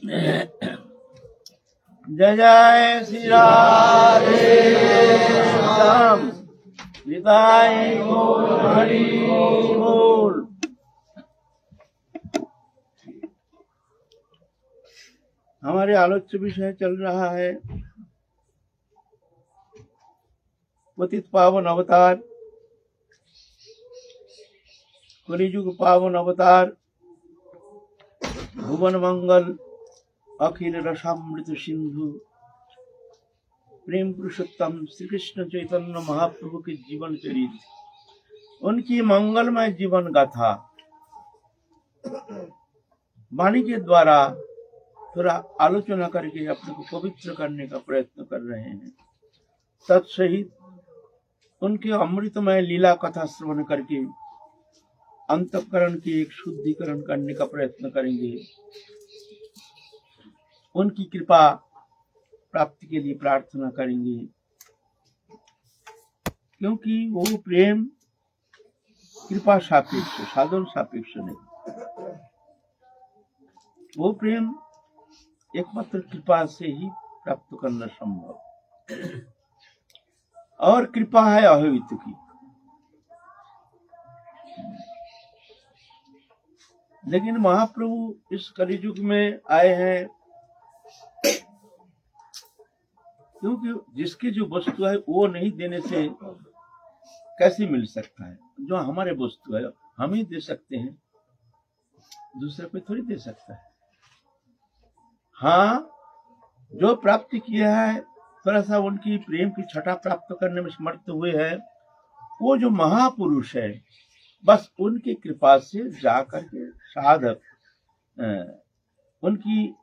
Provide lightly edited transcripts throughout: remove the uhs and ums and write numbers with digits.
जय जय श्री राम निताय गौर हरि बोल। हमारे आलोच्य विषय चल रहा है पतित पावन अवतार, कलियुग पावन अवतार, भुवन मंगल, अखिल रसामृत सिंधु, प्रेम पुरुषोत्तम श्री कृष्ण चैतन्य महाप्रभु के जीवन चरित्र, उनकी मंगलमय जीवन गाथा वाणी के द्वारा थोड़ा आलोचना करके अपने को पवित्र करने का प्रयत्न कर रहे हैं। तत्सहित उनके अमृतमय लीला कथा श्रवण करके अंतःकरण की एक शुद्धिकरण करने का प्रयत्न करेंगे। उनकी कृपा प्राप्ति के लिए प्रार्थना करेंगे, क्योंकि वो प्रेम कृपा सापेक्ष, साधन सापेक्ष नहीं। वो प्रेम एकमात्र कृपा से ही प्राप्त करना संभव, और कृपा है अहेतु की। लेकिन महाप्रभु इस कलियुग में आए हैं क्योंकि जिसकी जो वस्तु है वो नहीं देने से कैसे मिल सकता है। जो हमारे वस्तु है हम ही दे सकते हैं, दूसरे कोई थोड़ी दे सकता है। हाँ, जो प्राप्ति किया है, थोड़ा सा उनकी प्रेम की छटा प्राप्त करने में समर्थ हुए हैं, वो जो महापुरुष है, बस उनकी कृपा से जाकर के साधक उनकी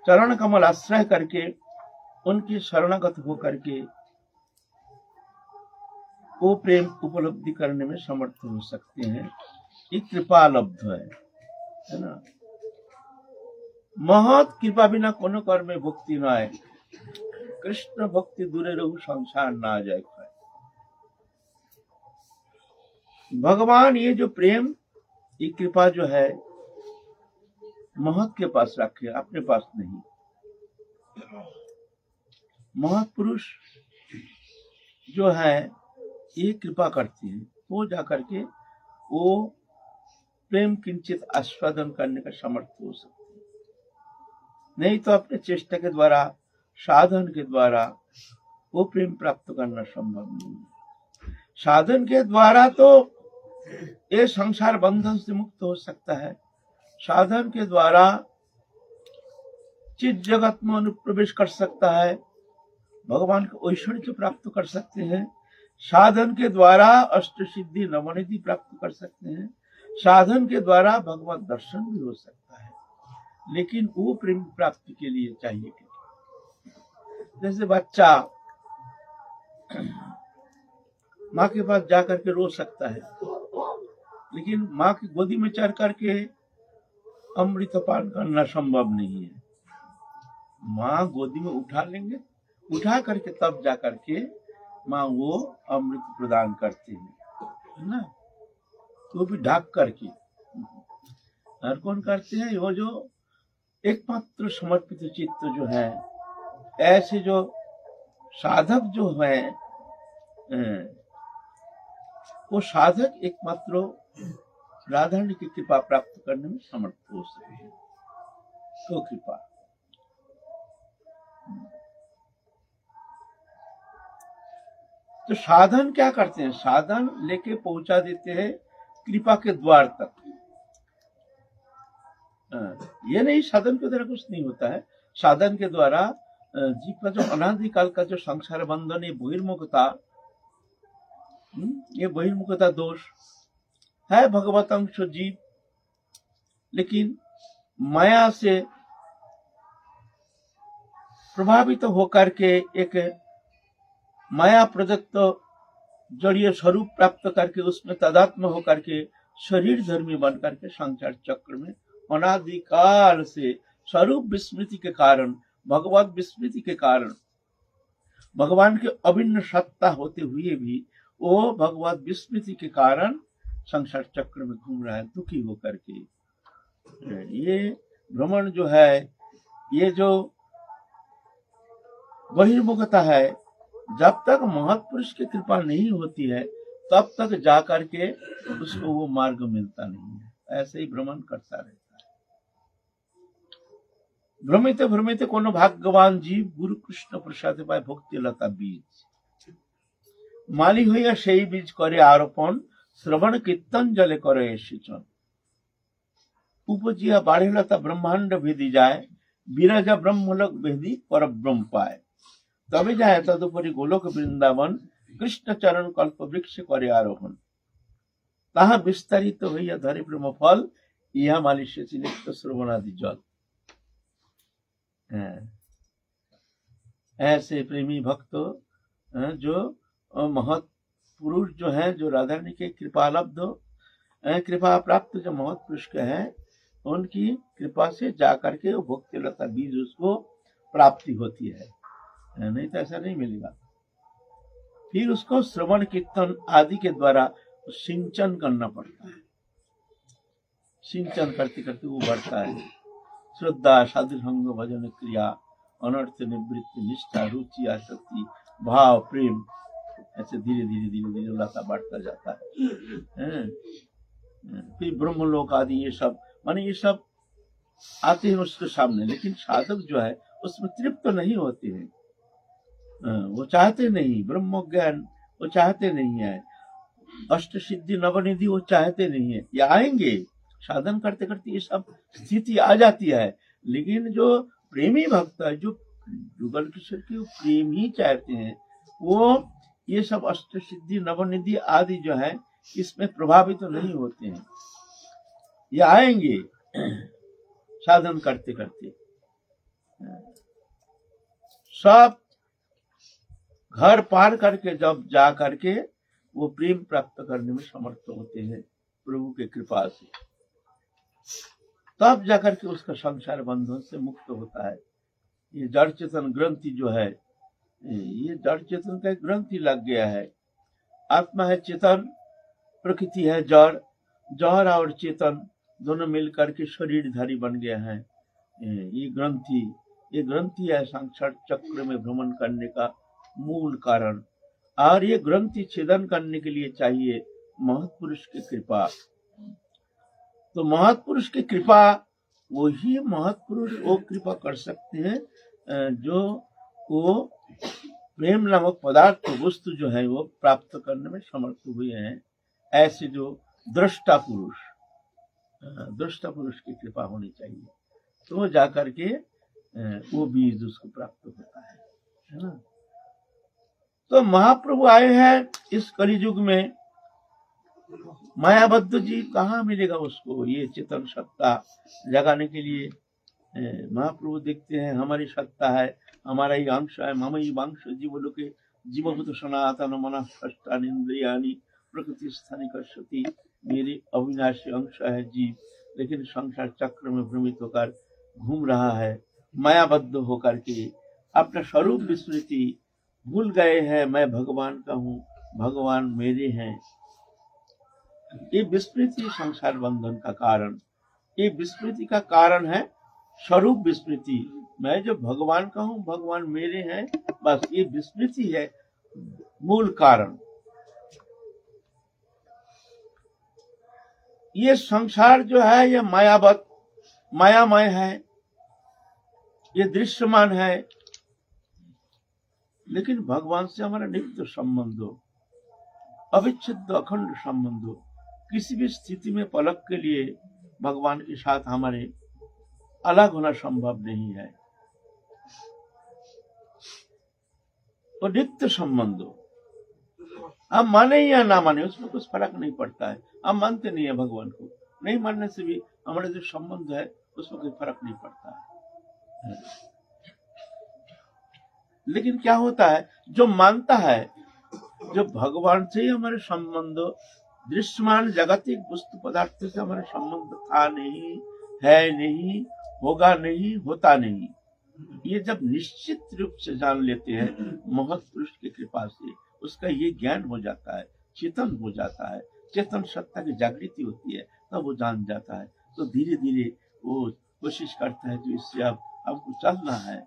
चरण कमल आश्रय करके, उनकी शरणागत होकर के वो प्रेम उपलब्धि करने में समर्थ हो सकते हैं। ये कृपा लब्ध है ना। महत कृपा बिना कोनो कर्मे भक्ति न आए, कृष्ण भक्ति दूरे रहु संसार ना जाए। भगवान ये जो प्रेम, ये कृपा जो है महत के पास रखे, अपने पास नहीं। महत पुरुष जो है ये कृपा करते हैं, वो जाकर के वो प्रेम किंचित आस्वादन करने का समर्थ हो सकते हैं। नहीं तो अपने चेष्टा के द्वारा, साधन के द्वारा वो प्रेम प्राप्त करना संभव नहीं है। साधन के द्वारा तो ये संसार बंधन से मुक्त हो सकता है। साधन के द्वारा चित जगत में अनुप्रवेश कर सकता है, भगवान के ऐश्वर्य प्राप्त कर सकते हैं। साधन के द्वारा अष्ट सिद्धि नवनिधि प्राप्त कर सकते हैं। साधन के द्वारा भगवत दर्शन भी हो सकता है। लेकिन वो प्रेम प्राप्ति के लिए चाहिए कि जैसे बच्चा माँ के पास जाकर के रो सकता है, लेकिन माँ की गोदी में चढ़ करके अमृत पान करना संभव नहीं है। माँ गोदी में उठा लेंगे, उठा करके तब जाकर के माँ वो अमृत प्रदान करते हैं, है ना। वो भी ढक करके। हर कौन करते हैं? वो जो एकमात्र समर्पित चित्त जो है, ऐसे जो साधक जो है, वो साधक एकमात्र राधारानी की कृपा प्राप्त करने में समर्थ हो सकते हैं। तो कृपा, तो साधन क्या करते हैं? साधन लेके पहुंचा देते हैं कृपा के द्वार तक। ये नहीं साधन के द्वारा कुछ नहीं होता है। साधन के द्वारा जीव का जो अनादिकाल का जो संसार बंधन, ये बहिर्मुखता, ये बहिर्मुखता दोष है भगवत अंश जीव, लेकिन माया से प्रभावित होकर के एक माया प्रदत्त जड़ीय स्वरूप प्राप्त करके उसमें तदात्म होकर के शरीर धर्मी बन करके संसार चक्र में अनादिकाल से स्वरूप विस्मृति के कारण, भगवत विस्मृति के कारण, भगवान के अभिन्न सत्ता होते हुए भी वो भगवत विस्मृति के कारण संसार चक्र में घूम रहा है दुखी होकर के। ये भ्रमण जो है, ये जो बहिर्मुखता है, जब तक महत्पुरुष की कृपा नहीं होती है तब तक जा करके उसको वो मार्ग मिलता नहीं है। ऐसे ही भ्रमण करता रहता है। भ्रमिते भ्रमिते कोनो भाग्यवान जीव गुरु कृष्ण प्रसाद पाए भक्ति लता बीज, माली हইয়া সেই বীজ করে আরোপণ, শ্রবণ কীর্তন জলে করে সিঁচন। उपजिया बाढ़िलता ब्रह्मांड भेदी जाए, বিরাজা ব্রহ্মলোক भेदी परब्रह्म पाए। तबे जाए तदुपरि गोलोक বৃন্দাবন, কৃষ্ণ চরণ কল্প বৃক্ষ করে আরোহণ। তাহা বিস্তারিত হইয়া ধরে প্রেম ফল, ইহা মালিশেছি নিত্য শ্রবণাদি জল। ऐसे प्रेमी भक्त जो महत पुरुष जो है, जो राधा रानी के कृपा लब्ध कृपा प्राप्त जो महत पुरुष के हैं, उनकी कृपा से जाकर के वो भक्ति लता बीज उसको प्राप्ति होती है, नहीं तो ऐसा नहीं मिलेगा। फिर उसको श्रवण कीर्तन आदि के द्वारा सिंचन करना पड़ता है। सिंचन करते करते वो बढ़ता है। श्रद्धा साधु संग भजन क्रिया, अनर्थ निवृत्ति निष्ठा रुचि आसक्ति भाव प्रेम, ऐसे धीरे धीरे धीरे धीरे लता बढ़ता जाता है। फिर ब्रह्मलोक आदि ये सब, माने ये सब आते हैं उसके सामने, लेकिन साधक जो है उसमें तृप्त नहीं होते हैं। वो चाहते नहीं, ब्रह्म ज्ञान वो चाहते नहीं है, अष्ट सिद्धि नवनिधि वो चाहते नहीं है। ये आएंगे, साधन करते करते ये सब स्थिति आ जाती है, लेकिन जो प्रेमी भक्त है, जो जुगल किशोर के प्रेम ही चाहते हैं, वो ये सब अष्ट सिद्धि नवनिधि आदि जो है इसमें प्रभावित तो नहीं होते हैं। ये आएंगे साधन करते करते, सब घर पार करके जब जा करके वो प्रेम प्राप्त करने में समर्थ होते हैं प्रभु के कृपा से, तब जाकर के उसका संसार बंधन से मुक्त होता है। ये जड़ चेतन ग्रंथि जो है, ये जड़ चेतन का एक ग्रंथि लग गया है। आत्मा है चेतन, प्रकृति है जड़, जड़ और चेतन दोनों मिलकर के शरीरधारी बन गया है। ये ग्रंथि है संसार चक्र में भ्रमण करने का मूल कारण, और ये ग्रंथि छेदन करने के लिए चाहिए महत्पुरुष की कृपा। तो महत्पुरुष की कृपा, वही महत्पुरुष वो कृपा कर सकते हैं जो वो प्रेम नामक पदार्थ वस्तु जो है वो प्राप्त करने में समर्थ हुए हैं। ऐसे जो दृष्टा पुरुष की कृपा होनी चाहिए, तो जाकर के वो बीज उसको प्राप्त होता है ना। तो महाप्रभु आए हैं इस कलियुग में, मायाबद्ध जीव कहाँ मिलेगा उसको ये चेतन सत्ता जगाने के लिए। महाप्रभु देखते हैं हमारी सत्ता है, हमारा ही अंश है, मम ही वंश जीवलोके जीवभूत सनातन मनः इंद्रियाणि प्रकृति स्थानी कर्षति, मेरे अविनाशी अंश है जीव, लेकिन संसार चक्र में भ्रमित होकर घूम रहा है, मायाबद्ध होकर के अपना स्वरूप विस्मृति भूल गए हैं। मैं भगवान का हूँ, भगवान मेरे हैं। ये विस्मृति संसार बंधन का कारण, ये विस्मृति का कारण है स्वरूप विस्मृति। मैं जो भगवान का हूँ, भगवान मेरे हैं, बस ये विस्मृति है मूल कारण। ये संसार जो है ये मायामय है, ये दृश्यमान है, लेकिन भगवान से हमारा नित्य संबंध हो, अविच्छेद्य अखंड संबंध हो। किसी भी स्थिति में पलक के लिए भगवान के साथ हमारे अलग होना संभव नहीं है। तो नित्य संबंध हो, हम माने या ना माने उसमें कुछ फर्क नहीं पड़ता है। हम मानते नहीं है भगवान को, नहीं मानने से भी हमारे जो संबंध है उसमें कोई फर्क नहीं पड़ता है। लेकिन क्या होता है, जो मानता है, जो भगवान से ही हमारे संबंध, दृश्यमान जागतिक वस्तु पदार्थ से हमारा संबंध था नहीं, है नहीं, होगा नहीं, होता नहीं, ये जब निश्चित रूप से जान लेते हैं महत्पुरुष की कृपा से, उसका ये ज्ञान हो जाता है, चेतन हो जाता है, चेतन सत्ता की जागृति होती है, तब वो जान जाता है। तो धीरे धीरे वो कोशिश करता है, तो इससे अब हमको चलना है,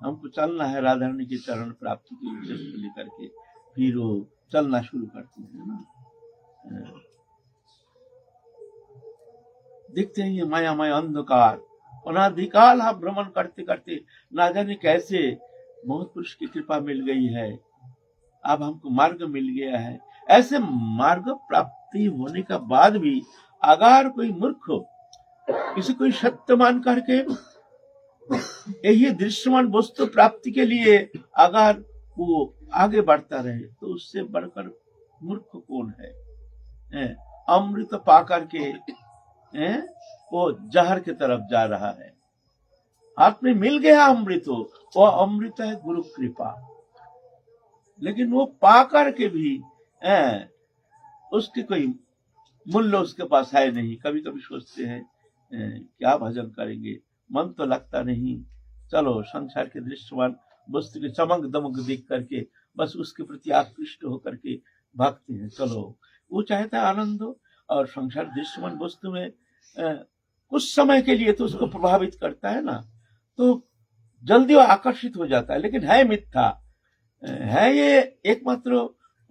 हमको चलना है राधा रानी के चरण प्राप्ति के उद्देश्य को लेकर के, फिर वो चलना शुरू करते हैं ना। देखते हैं ये मायामय अंधकार अनाधिकाल हम भ्रमण करते करते ना जाने कैसे बहुत पुरुष की कृपा मिल गई है, अब हमको मार्ग मिल गया है। ऐसे मार्ग प्राप्ति होने का बाद भी अगर कोई मूर्ख किसी कोई सत्य मान करके यही दृश्यमान वस्तु प्राप्ति के लिए अगर वो आगे बढ़ता रहे, तो उससे बढ़कर मूर्ख कौन है? अमृत पा करके वो जहर की तरफ जा रहा है। हाथ में मिल गया अमृत, वो अमृत है गुरु कृपा, लेकिन वो पा करके भी उसकी कोई मूल्य उसके पास है नहीं। कभी कभी सोचते हैं क्या भजन करेंगे, मन तो लगता नहीं, चलो संसार के दृश्यमान वस्तु के चमक दमक देख करके बस उसके प्रति आकृष्ट होकर के भागते हैं। चलो, वो चाहता है आनंद हो, और संसार दृश्यमान वस्तु में कुछ समय के लिए तो उसको प्रभावित करता है ना, तो जल्दी वो आकर्षित हो जाता है, लेकिन है मिथ्या, है ये एकमात्र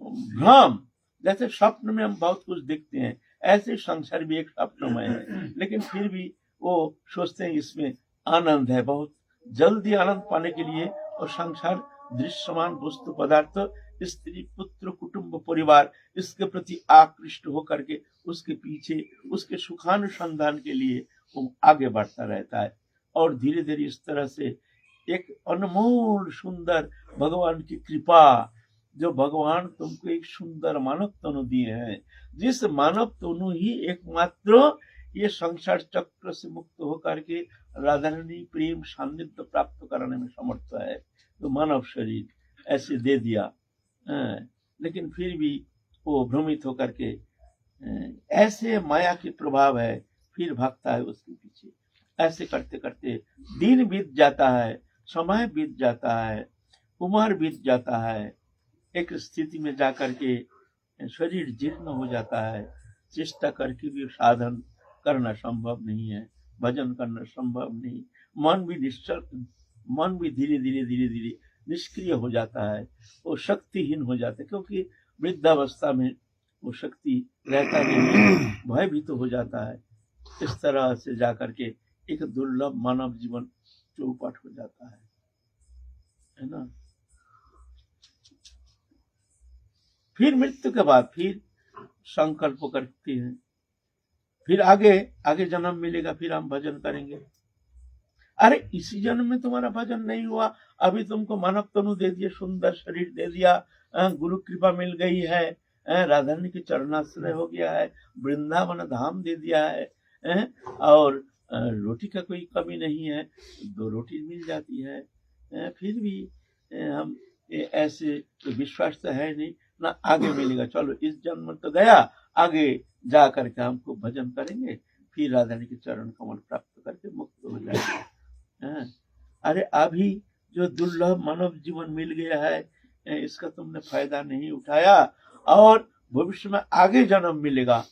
भ्रम। जैसे स्वप्न में हम बहुत कुछ देखते हैं, ऐसे संसार भी एक स्वप्नमय है, लेकिन फिर भी वो सोचते हैं इसमें आनंद है। बहुत जल्दी आनंद पाने के लिए और संसार दृश्यमान वस्तु पदार्थ, स्त्री पुत्र कुटुंब परिवार, इसके प्रति आकृष्ट होकर के उसके पीछे उसके सुखानुसंधान के लिए वो आगे बढ़ता रहता है। और धीरे धीरे इस तरह से एक अनमोल सुंदर भगवान की कृपा, जो भगवान तुमको एक सुंदर मानव तनु दिए हैं, जिस मानव तनु ही एकमात्र ये संसार चक्र से मुक्त होकर के राधा रानी प्रेम सान्निध्य प्राप्त कराने में समर्थ है। तो मानव शरीर ऐसे दे दिया, लेकिन फिर भी वो भ्रमित होकर के ऐसे माया की प्रभाव है, फिर भागता है उसके पीछे। ऐसे करते करते दिन बीत जाता है, समय बीत जाता है, उम्र बीत जाता है, एक स्थिति में जाकर के शरीर जीर्ण हो जाता है। चेष्टा करके भी साधन करना संभव नहीं है, भजन करना संभव नहीं, मन भी धीरे धीरे निष्क्रिय हो जाता है, वो शक्तिहीन हो जाता है, क्योंकि वृद्धावस्था में वो शक्ति रहता नहीं, भयभीत तो हो जाता है। इस तरह से जाकर के एक दुर्लभ मानव जीवन चौपट हो जाता है ना। फिर मृत्यु के बाद फिर संकल्प करते हैं, फिर आगे जन्म मिलेगा, फिर हम भजन करेंगे। अरे इसी जन्म में तुम्हारा भजन नहीं हुआ, अभी तुमको मानव तनु दे दिया, सुंदर शरीर दे दिया, गुरु कृपा मिल गई है, राधा रानी के चरणाश्रय हो गया है, वृंदावन धाम दे दिया है, और रोटी का कोई कमी नहीं है, 2 रोटी मिल जाती है, फिर भी हम ऐसे तो विश्वास तो है नहीं ना आगे मिलेगा। चलो इस जन्म तो गया, आगे जा करके हमको भजन करेंगे, फिर राधा रानी के चरण कमल प्राप्त करके मुक्त हो जाएंगे। अरे अभी जो दुर्लभ मानव जीवन मिल गया है, इसका तुमने फायदा नहीं उठाया, और भविष्य में आगे जन्म मिलेगा,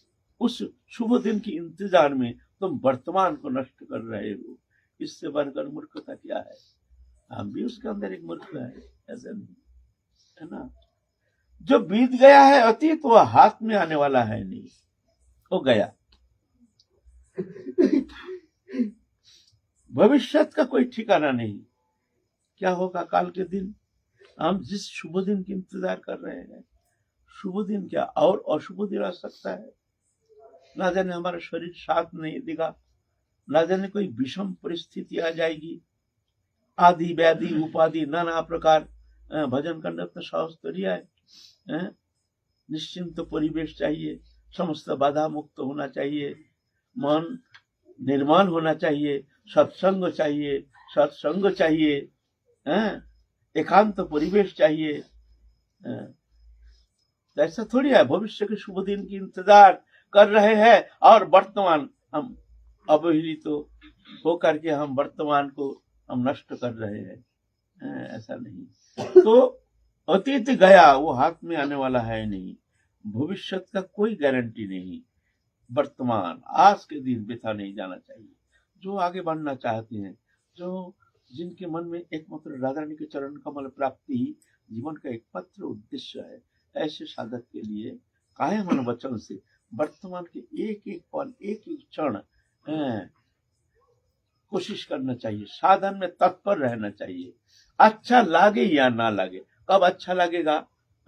उस शुभ दिन की इंतजार में तुम वर्तमान को नष्ट कर रहे हो। इससे बढ़कर मूर्खता क्या है? हम भी उसके अंदर एक मूर्ख है, ऐसा नहीं है ना। जो बीत गया है अतीत, वो हाथ में आने वाला है नहीं, हो गया। भविष्य का कोई ठिकाना नहीं, क्या होगा काल के दिन। हम जिस शुभ दिन की इंतजार कर रहे हैं, शुभ दिन क्या और अशुभ दिन आ सकता है। ना जाने हमारा शरीर साथ नहीं देगा, ना जाने कोई विषम परिस्थिति आ जाएगी, आदि व्याधि उपाधि नाना प्रकार। भजन करने तो साहस तो लिया है, निश्चिंत परिवेश चाहिए, समस्त बाधा मुक्त होना चाहिए, मन निर्माण होना चाहिए, सत्संग चाहिए, सत्संग चाहिए, एकांत परिवेश चाहिए। ऐसा थोड़ी है भविष्य के शुभ दिन की इंतजार कर रहे हैं और वर्तमान हम अवहेलित तो होकर के हम वर्तमान को हम नष्ट कर रहे हैं। ऐसा नहीं। तो अतीत गया, वो हाथ में आने वाला है नहीं, भविष्य का कोई गारंटी नहीं। वर्तमान आज के दिन बिता नहीं जाना चाहिए। जो आगे बढ़ना चाहते हैं, जो जिनके मन में एकमात्र राधा रानी के चरण कमल प्राप्ति ही जीवन का एकमात्र उद्देश्य है, ऐसे साधक के लिए काहे मन वचन से वर्तमान के एक एक पल, एक एक क्षण कोशिश करना चाहिए, साधन में तत्पर रहना चाहिए। अच्छा लागे या ना लागे, कब अच्छा लगेगा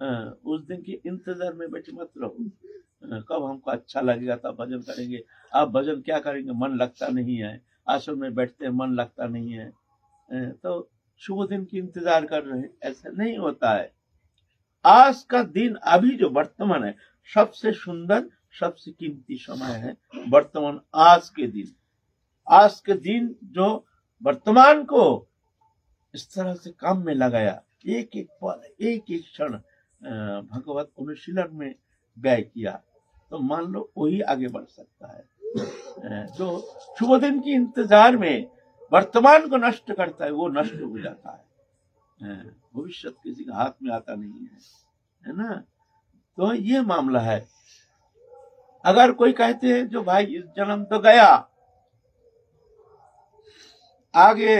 उस दिन की इंतजार में बैठे मत रहो। कब हमको अच्छा लगेगा तब भजन करेंगे। आप भजन क्या करेंगे, मन लगता नहीं है, आश्रम में बैठते हैं मन लगता नहीं है, तो शुभ दिन की इंतजार कर रहे हैं, ऐसा नहीं होता है। आज का दिन, अभी जो वर्तमान है, सबसे सुंदर सबसे कीमती समय है वर्तमान। आज के दिन जो वर्तमान को इस तरह से काम में लगाया, एक एक पल, एक एक क्षण भगवत अनुशीलन में व्यय किया, तो मान लो वही आगे बढ़ सकता है। जो शुभ दिन की इंतजार में वर्तमान को नष्ट करता है, वो नष्ट हो जाता है। भविष्य किसी के हाथ में आता नहीं है ना। तो ये मामला है। अगर कोई कहते हैं जो भाई इस जन्म तो गया, आगे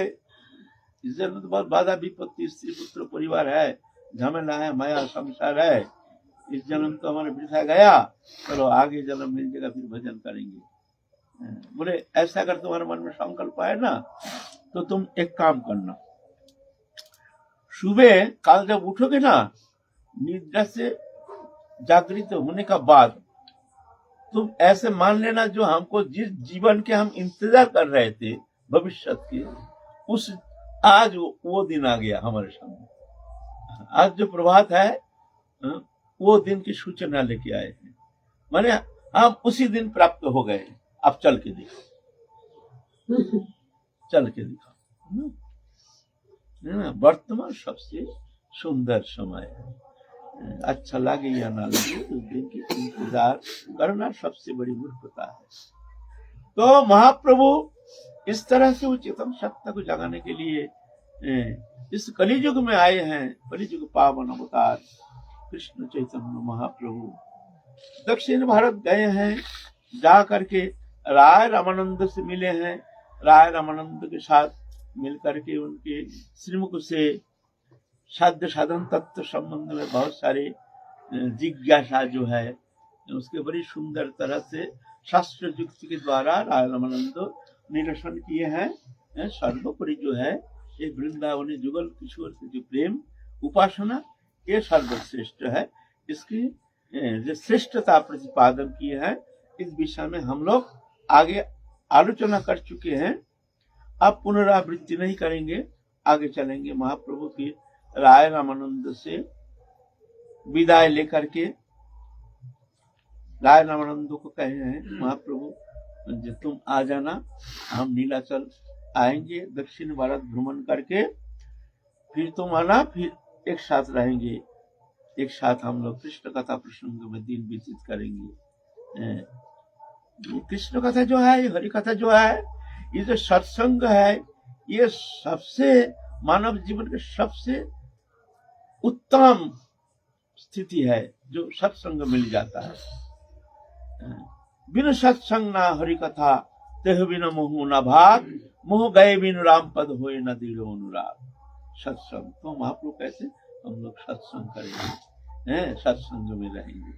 इस जन्म तो बहुत बाधा विपत्ति, स्त्री पुत्र परिवार है, झमेला है, माया संसार है, इस जन्म तो हमारे वृथा गया, चलो आगे जन्म मिल जाएगा फिर भजन करेंगे। बोले ऐसा अगर तुम्हारे मन में संकल्प है ना, तो तुम एक काम करना, सुबह कल जब उठोगे ना, निद्रा से जागृत होने का बाद तुम ऐसे मान लेना, जो हमको जिस जीवन के हम इंतजार कर रहे थे भविष्य के, उस आज वो दिन आ गया हमारे सामने। आज जो प्रभात है वो दिन की सूचना लेके आए हैं, माने हम उसी दिन प्राप्त हो गए। अब चल के दिखाओ, चल के दिखाओ ना। वर्तमान सबसे सुंदर समय है। अच्छा लगे या ना लगे, उस दिन की इंतजार करना सबसे बड़ी मूर्खता है। तो महाप्रभु इस तरह से उच्चतम सत्ता को जगाने के लिए इस कलियुग में आए हैं। कलियुग पावन अवतार कृष्ण चैतन्य महाप्रभु दक्षिण भारत गए हैं, जा करके राय रामानंद से मिले हैं। राय रामानंद के साथ मिल करके उनके श्रीमुख से साध्य साधन तत्व संबंध में बहुत सारे जिज्ञासा जो है उसके बड़ी सुंदर तरह से शास्त्र युक्ति के द्वारा राय रामानंद निरसन किए हैं। सर्वोपरि जो है ये वृंदावन जुगल किशोर के जो प्रेम उपासना, ये सर्वश्रेष्ठ है। इसकी जो श्रेष्ठता प्रतिपादन किए हैं, इस विषय में हम लोग आगे आलोचना कर चुके हैं। अब पुनरावृत्ति नहीं करेंगे, आगे चलेंगे। महाप्रभु की राय रामानंद से विदाय लेकर के राय रामानंद को कहे हैं, महाप्रभु जो तुम आ जाना, हम नीलाचल आएंगे, दक्षिण भारत भ्रमण करके फिर तुम आना, फिर एक साथ रहेंगे, एक साथ हम लोग कृष्ण कथा प्रसंग में दिन व्यतीत करेंगे। कृष्ण कथा जो है, हरि कथा जो है, ये जो सत्संग है, ये सबसे मानव जीवन के सबसे उत्तम स्थिति है जो सत्संग मिल जाता है। बिन सत्संग ना हरि कथा, तेह बिन मोह न भाग, मोह गए बिन राम पद होए न दृढ़ अनुराग। सत्संग तो महाप्रभु कैसे हम लोग सत्संग करेंगे, सत्संग में रहेंगे।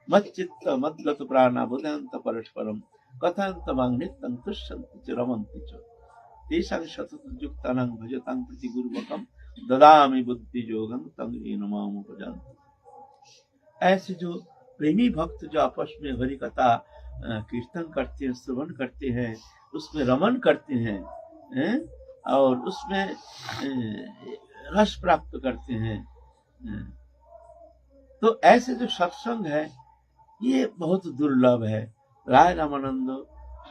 मत चित्त मद्गत प्राणा बुधंत परस्परम कथंत मांगनित्यं तुष्यन्ति च रमन्ति च तेषां सततं युक्तानां भजतां प्रति गुरुवकं ददामि बुद्धि योगं तं येन माम उपजान्ति। ऐसे जो प्रेमी भक्त जो आपस में हरि कथा कीर्तन करते हैं, श्रवण करते हैं, उसमें रमन करते हैं, और उसमें रस प्राप्त करते हैं, तो ऐसे जो सत्संग है ये बहुत दुर्लभ है। राय रामानंद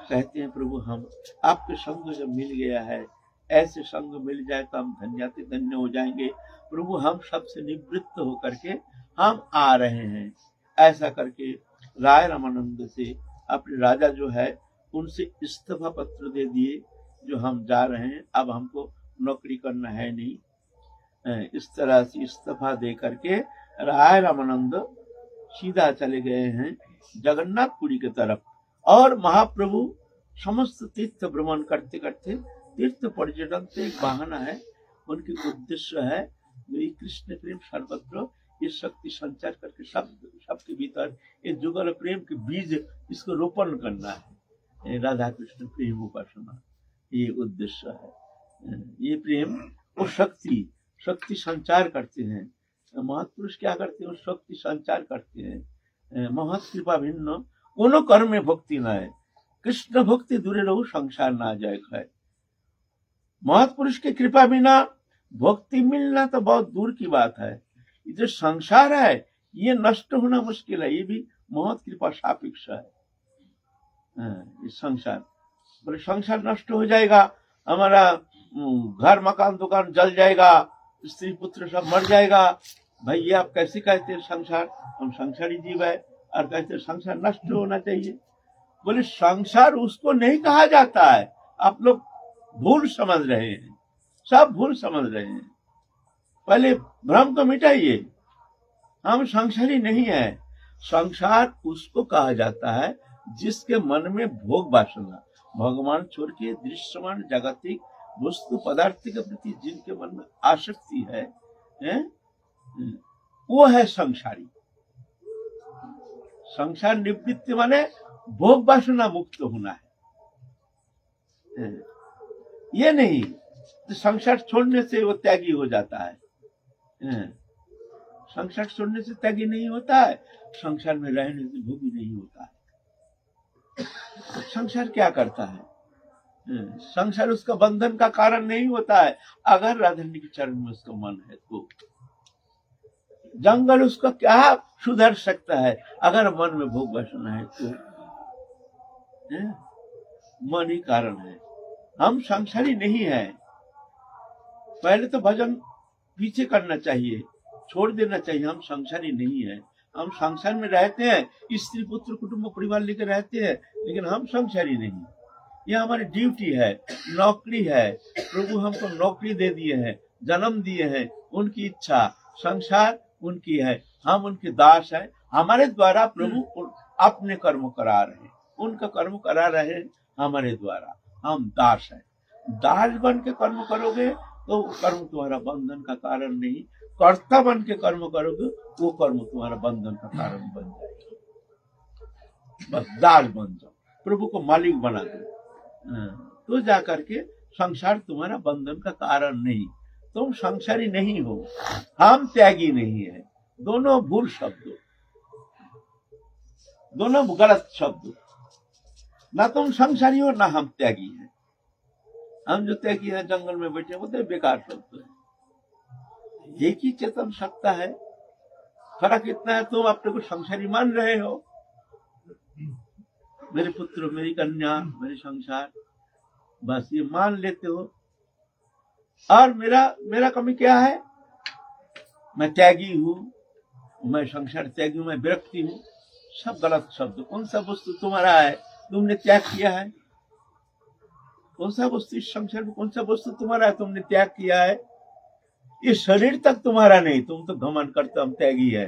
कहते हैं, प्रभु हम आपके संग जब मिल गया है, ऐसे संग मिल जाए तो हम धन्याति धन्य हो जाएंगे। प्रभु हम सबसे निवृत्त होकर के हम आ रहे हैं। ऐसा करके राय रामानंद से अपने राजा जो है उनसे इस्तीफा पत्र दे दिए, जो हम जा रहे हैं, अब हमको नौकरी करना है नहीं। इस तरह से इस्तीफा दे करके राय रामानंद सीधा चले गए हैं जगन्नाथपुरी की तरफ। और महाप्रभु समस्त तीर्थ भ्रमण करते करते, तीर्थ पर्यटन तो एक बहाना है, उनकी उद्देश्य है ये कृष्ण प्रेम सर्वत्र, ये शक्ति संचार करके सबके भीतर ये जुगल प्रेम के बीज इसको रोपण करना है। राधा कृष्ण प्रेम उपासना ये उद्देश्य है। ये प्रेम वो शक्ति संचार करते हैं। महापुरुष क्या करते हैं? शक्ति संचार करते हैं। महत कृपा भिन्न कोनो कर्म में भक्ति न है, कृष्ण भक्ति दूरे रहू संसार ना जाए है। महापुरुष की कृपा बिना भक्ति मिलना तो बहुत दूर की बात है। ये जो संसार है ये नष्ट होना मुश्किल है, ये भी महत कृपा सापेक्ष है। ये संसार बोले संसार नष्ट हो जाएगा, हमारा घर मकान दुकान जल जाएगा, स्त्री पुत्र सब मर जाएगा। भाई ये आप कैसे कहते हैं संसार? हम संसारी जीव है और कहते हैं संसार नष्ट होना चाहिए। बोले संसार उसको नहीं कहा जाता है, आप लोग भूल समझ रहे हैं, सब भूल समझ रहे हैं। पहले भ्रम को मिटाइए, हम संसारी नहीं है। संसार उसको कहा जाता है जिसके मन में भोग वासना, भगवान छोड़ के दृश्यमान जागतिक वस्तु पदार्थ के प्रति जिनके मन में आसक्ति है, वो है संसारी। संसार निवृत्ति माने भोग वासना मुक्त होना है। ये नहीं तो संसार छोड़ने से वो त्यागी हो जाता है। संसार छोड़ने से त्यागी नहीं होता है, संसार में रहने से भोगी नहीं होता है। संसार क्या करता है? संसार उसका बंधन का कारण नहीं होता है। अगर राधारानी के चरण में उसका मन है तो जंगल उसका क्या सुधर सकता है? अगर मन में भोग वासना है तो मन ही कारण है। हम संसारी नहीं है। पहले तो भजन पीछे करना चाहिए, छोड़ देना चाहिए। हम संसारी नहीं है। हम संसार में रहते हैं, स्त्री पुत्र कुटुंब परिवार लेकर रहते हैं, लेकिन हम संसारी नहीं। ये हमारी ड्यूटी है, नौकरी है। प्रभु हमको नौकरी दे दिए हैं, जन्म दिए हैं, उनकी इच्छा, संसार उनकी है, हम उनके दास हैं। हमारे द्वारा प्रभु अपने कर्म करा रहे हैं, उनका कर्म करा रहे हैं हमारे द्वारा। हम दास हैं। दास बन के कर्म करोगे तो कर्म तुम्हारा बंधन का कारण नहीं, कर्ता बन के कर्म करोगे वो कर्म तुम्हारा बंधन का कारण बन जाएगा। बस दास बन जाओ, प्रभु को मालिक बना दो, तो जाकर के संसार तुम्हारा बंधन का कारण नहीं। तुम संसारी नहीं हो, हम त्यागी नहीं है। दोनों भूल शब्द, दोनों गलत शब्द। ना तुम संसारी हो ना हम त्यागी हैं। हम जो त्यागी है जंगल में बैठे वो तो बेकार शब्द है। एक ही चेतन सत्ता है। फर्क इतना है तुम अपने को संसारी मान रहे हो, मेरे पुत्र, मेरी कन्या, मेरे संसार, बस ये मान लेते हो। और मेरा कमी क्या है? मैं त्यागी हूँ, मैं संसार त्यागी हूँ, मैं विरक्ति हूँ। सब गलत शब्द। कौन सा वस्तु तुम्हारा है तुमने त्याग किया है? कौन सा वस्तु इस संसार में, कौन सा वस्तु तुम्हारा है तुमने त्याग किया है? ये शरीर तक तुम्हारा नहीं। तुम तो घमंड करते हम त्यागी है,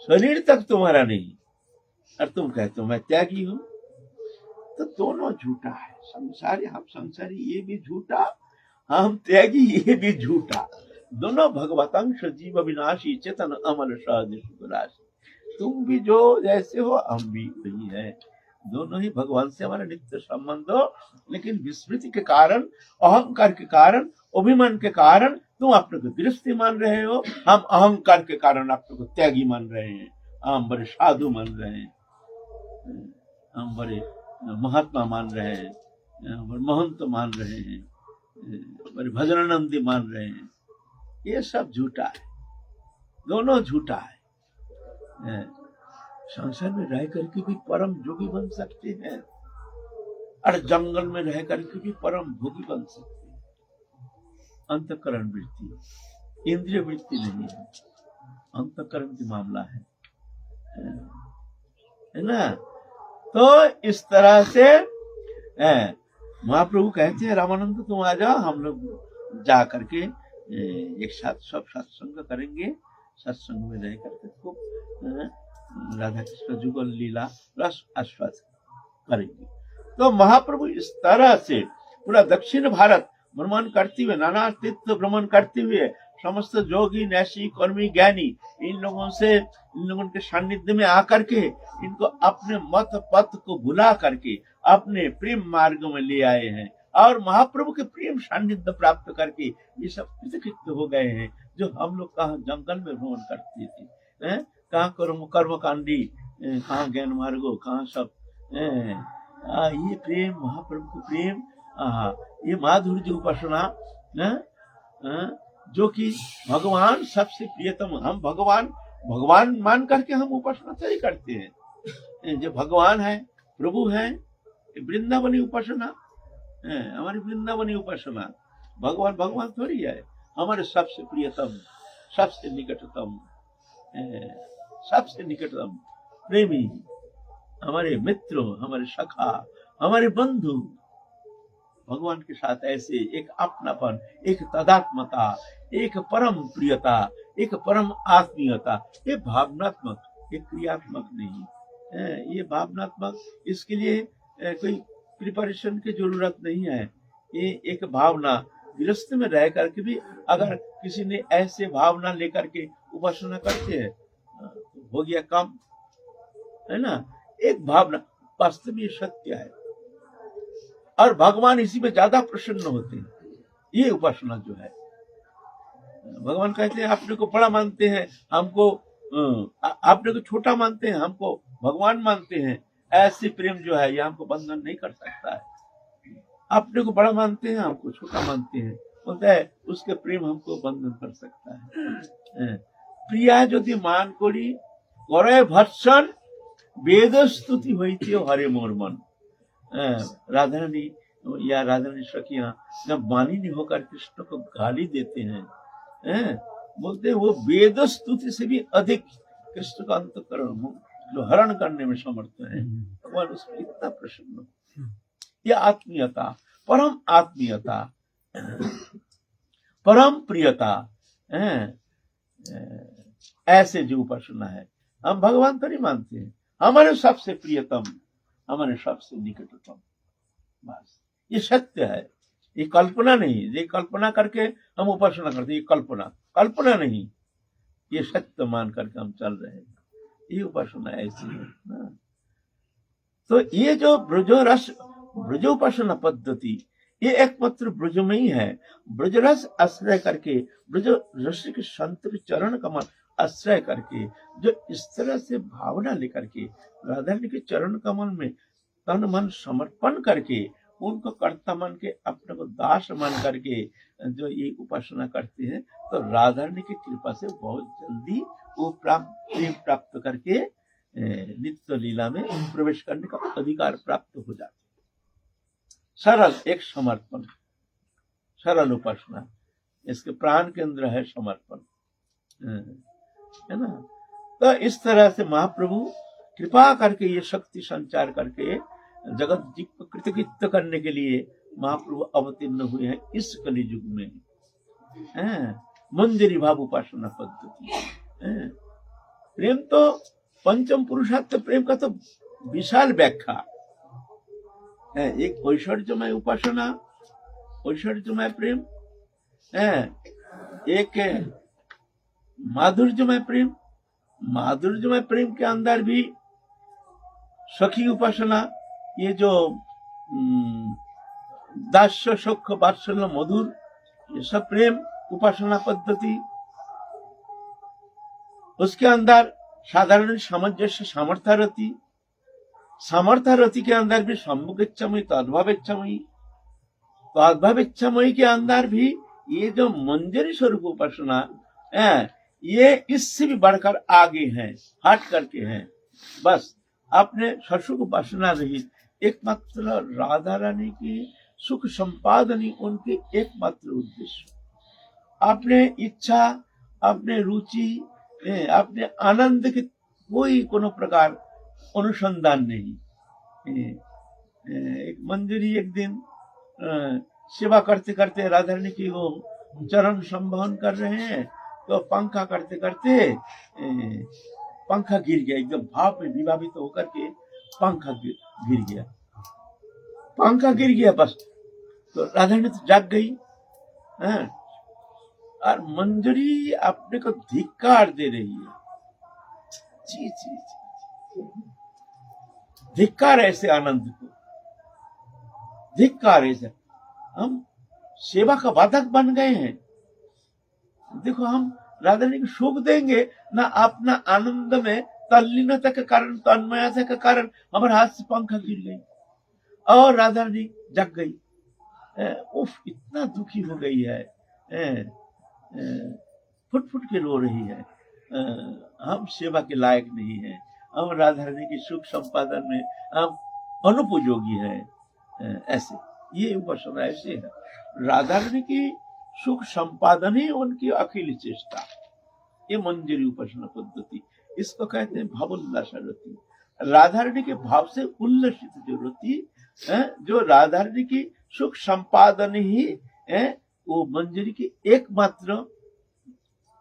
शरीर तक तुम्हारा नहीं, और तुम कहते हो मैं त्यागी हूं। तो दोनों झूठा है। संसारी, हम संसारी ये भी झूठा, हम त्यागी ये भी झूठा। दोनों भगवतंश जीव विनाशी चेतन अमर सहज सुखराशि। तुम भी जो जैसे हो हम भी वही है। दोनों ही भगवान से हमारा नित्य संबंध हो, लेकिन विस्मृति के कारण, अहंकार के कारण, अभिमान के कारण तुम अपने को गृहस्थी मान रहे हो, हम अहंकार के कारण अपने को त्यागी मान रहे हैं। हम बड़े साधु मान रहे हैं, हम बड़े महात्मा मान रहे हैं, बड़े महंत मान रहे हैं, बड़े भजनानंदी मान रहे हैं। ये सब झूठा है, दोनों झूठा है। संसार में रह करके भी परम जोगी बन सकते हैं, और जंगल में रह करके भी परम भोगी बन सकते हैं। अंतःकरण वृत्ति, इंद्रिय वृत्ति नहीं है, अंतःकरण की मामला है ना। तो इस तरह से महाप्रभु कहते हैं रामानंद तुम आ जाओ, हम लोग जा करके एक साथ सब सत्संग करेंगे। सत्संग में रह करके खूब राधा कृष्ण जुगल लीला रस आस्वाद करेंगे। तो महाप्रभु इस तरह से पूरा दक्षिण भारत भ्रमण करते हुए, नाना तीर्थ भ्रमण करते हुए, समस्त जोगी, नैशी, कर्मी, ज्ञानी इन लोगों के सानिध्य में आकर के इनको अपने मत पथ को भुला करके अपने प्रेम मार्ग में ले आए हैं और महाप्रभु के प्रेम सानिध्य प्राप्त करके ये सब कृतकृत्य हो गए हैं। जो हम लोग कहाँ जंगल में भ्रमण करते थे, कहाँ कर्मकांडी, कहाँ ज्ञान मार्गो, कहाँ सब ये प्रेम, महाप्रभु के प्रेम, ये माधुर्य उपासना, जो कि भगवान सबसे प्रियतम, हम भगवान मान करके हम उपासना तय करते हैं। जो भगवान है, प्रभु है, वृंदावनी उपासना, हमारी वृंदावनी उपासना, भगवान थोड़ी है, हमारे सबसे प्रियतम, सबसे निकटतम, सबसे निकटतम प्रेमी, हमारे मित्र, हमारे सखा, हमारे बंधु, भगवान के साथ ऐसे एक अपनापन, एक तदात्मता, एक परम प्रियता, एक परम आत्मीयता, ये भावनात्मक, ये क्रियात्मक नहीं, ये भावनात्मक, इसके लिए कोई प्रिपरेशन की जरूरत नहीं है। ये एक भावना, गृहस्थ में रह करके भी अगर किसी ने ऐसे भावना लेकर के उपासना करते हैं तो हो गया काम, है ना। एक भावना वास्तव में सत्य है और भगवान इसी में ज्यादा प्रसन्न होते हैं। ये उपासना जो है, भगवान कहते हैं अपने को बड़ा मानते हैं, हमको अपने को छोटा मानते हैं, हमको भगवान मानते हैं। ऐसे प्रेम जो है ये हमको बंधन नहीं कर सकता है। अपने को बड़ा मानते हैं, हमको छोटा मानते हैं, बोलता है उसके प्रेम हमको बंधन कर सकता है। प्रिया यदि मान करी करे भर्सन वेद स्तुति होती हरे मोर मन। राधा रानी या राधा रानी सखियां जब मानिनी होकर कृष्ण को गाली देते हैं, बोलते हैं वो वेद स्तुति से भी अधिक कृष्ण का अंतःकरण जो हरण करने में समर्थ है। भगवान उसमें इतना प्रसन्न, यह आत्मीयता, परम आत्मीयता, परम प्रियता, ऐसे जो उपासना है, हम भगवान तो नहीं मानते हैं, हमारे सबसे प्रियतम, हमारे सबसे निकटतम, बस ये सत्य है। ये कल्पना नहीं, ये कल्पना करके हम उपासना करते, ये कल्पना नहीं, ये सत्य मान करके हम चल रहे हैं। ये उपासना ऐसी है ना। तो ये जो ब्रजोपासना पद्धति, ये एकमात्र ब्रज में ही है। ब्रजरस आश्रय करके, ब्रज रस के संत के चरण कमल आश्रय करके, जो इस तरह से भावना लेकर के राधा रानी के चरण कमल में तन मन समर्पण करके, उनको कर्ता मान के, अपने को दास मान करके जो ये उपासना करते हैं, तो राधा रानी की कृपा से बहुत जल्दी वो प्रेम प्राप्त करके नित्य लीला में प्रवेश करने का अधिकार प्राप्त हो जाते। सरल एक समर्पण, सरल उपासना, इसके प्राण केंद्र है समर्पण, है ना। तो इस तरह से महाप्रभु कृपा करके ये शक्ति संचार करके जगत जीव को कृतकृत्य करने के लिए महाप्रभु अवतीर्ण हुए हैं इस कलियुग में। मंजरी भाव उपासना पद्धति, प्रेम तो पंचम पुरुषार्थ प्रेम का तो विशाल व्याख्या है। एक ऐश्वर्यमय उपासना, ऐश्वर्यमय प्रेम, एक माधुर्यमय प्रेम, माधुर्यमय प्रेम के अंदर भी सखी उपासना, ये जो दास्य सुख वात्सल्य मधुर, ये सब प्रेम उपासना पद्धति। उसके अंदर साधारण सामंजस्य सामर्थ्यरति, सामर्थ्यरति के अंदर भी सम्मुख इच्छामयी, तद्भाव इच्छामयी, तद्भाव इच्छामयी के अंदर भी ये जो मंजरी स्वरूप उपासना है, ये इससे भी बढ़कर आगे हैं, हट करके हैं। बस अपने ससुख उपासना रहित एकमात्र राधा रानी की सुख संपादनी उनके एकमात्र उद्देश्य। अपने इच्छा, अपने रुचि, अपने आनंद के कोई कोनो प्रकार अनुसंधान नहीं। एक मंजरी एक दिन सेवा करते करते राधा रानी की वो चरण संवहन कर रहे हैं, तो पंखा करते करते पंखा गिर गया, एकदम भाव में विभावित होकर के पंखा गिर गया। पंखा गिर गया बस, तो राधा रानी तो जाग गई है। और मंजरी अपने को धिक्कार दे रही है। जी जी जी, धिक्कार ऐसे आनंद को, धिक्कार ऐसे। हम सेवा का बाधक बन गए हैं। देखो, हम राधा रानी को सुख देंगे ना, अपना आनंद में तल्लीनता के कारण, तन्मयता के कारण हमारे हाथ से पंखा गिर गई और राधा रानी जग गई। उफ, इतना दुखी हो गई है, फुट फुट के रो रही है। हम सेवा के लायक नहीं है, हम राधा रानी के सुख संपादन में हम अनुपयोगी है। ऐसे ये उपासना ऐसे है। राधा रानी की सुख संपादन ही उनकी अखिल चेष्टा, ये मंजरी उपासना पद्धति। इसको कहते हैं भावोल्लास रति। राधा रानी के भाव से उल्लसित जो रति, जो राधा रानी की सुख संपादन ही है, वो मंजरी की एकमात्र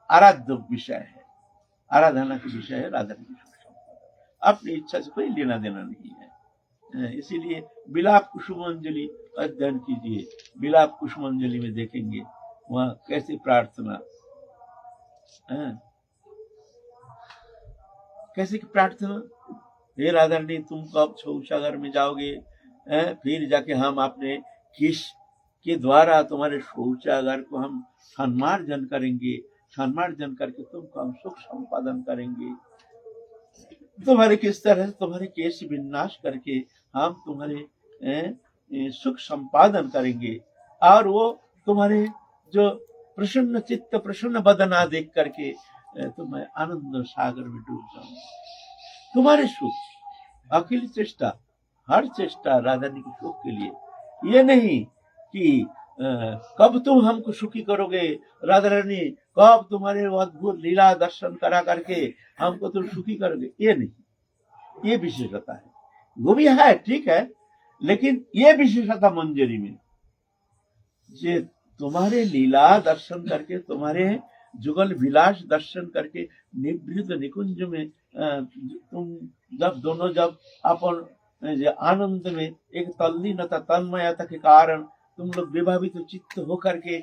आराध्य विषय है, आराधना का विषय है राधा रानी की सुख संपादन। अपनी इच्छा से कोई लेना देना नहीं है। इसीलिए विलाप कुसुमांजलि अध्ययन कीजिए। विलाप कुसुमांजलि में देखेंगे वहां कैसे प्रार्थना, कैसे की प्रार्थना, हे राधा रानी तुम कब शौचागार में जाओगे, फिर जाके हम अपने किस के द्वारा तुम्हारे शौचागार को हम सम्मार्जन करेंगे, सम्मार्जन करके तुमको हम सुख संपादन करेंगे। तुम्हारे किस तरह तुम्हारे केश विनाश करके हम तुम्हारे सुख संपादन करेंगे, और वो तुम्हारे जो प्रसन्न चित्त प्रसन्न बदना देख करके तो मैं आनंद सागर में डूब जाऊंगा। तुम्हारे सुख अखिल चेष्टा, हर चेष्टा राधा रानी के सुख के लिए। ये नहीं कि कब तुम हमको सुखी करोगे राधा रानी, कब तुम्हारे अद्भुत लीला दर्शन करा करके हमको तुम सुखी करोगे, ये नहीं। ये विशेषता है, वो भी है ठीक है, लेकिन ये विशेषता मंजरी में, जे तुम्हारे लीला दर्शन करके, तुम्हारे जुगल विलास दर्शन करके निवृत्त निकुंज में तुम जब अपन आनंद में एक तल्लीनता तन्मयता के कारण तुम लोग विभावित चित्त होकर के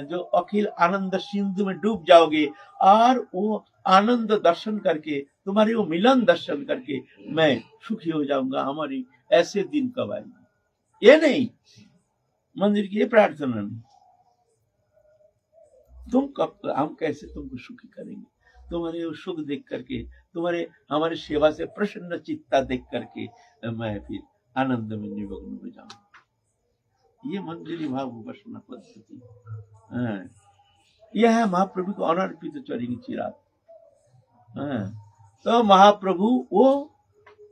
जो अखिल आनंद सिंधु में डूब जाओगे, और वो आनंद दर्शन करके, तुम्हारी वो मिलन दर्शन करके मैं सुखी हो जाऊंगा। हमारी ऐसे दिन कब आएंगे, ये नहीं मंदिर की ये प्रार्थना नहीं। तुम कब, हम कैसे तुमको सुखी करेंगे, तुम्हारे वो सुख देख करके, तुम्हारे हमारी सेवा से प्रसन्न चित्ता देख करके मैं फिर आनंद में निमग्न हो जाऊंगा। ये मंजरी भाव उपासना पद्धति यह है। महाप्रभु को अनर्पित चढ़ेगी चिराग। तो महाप्रभु वो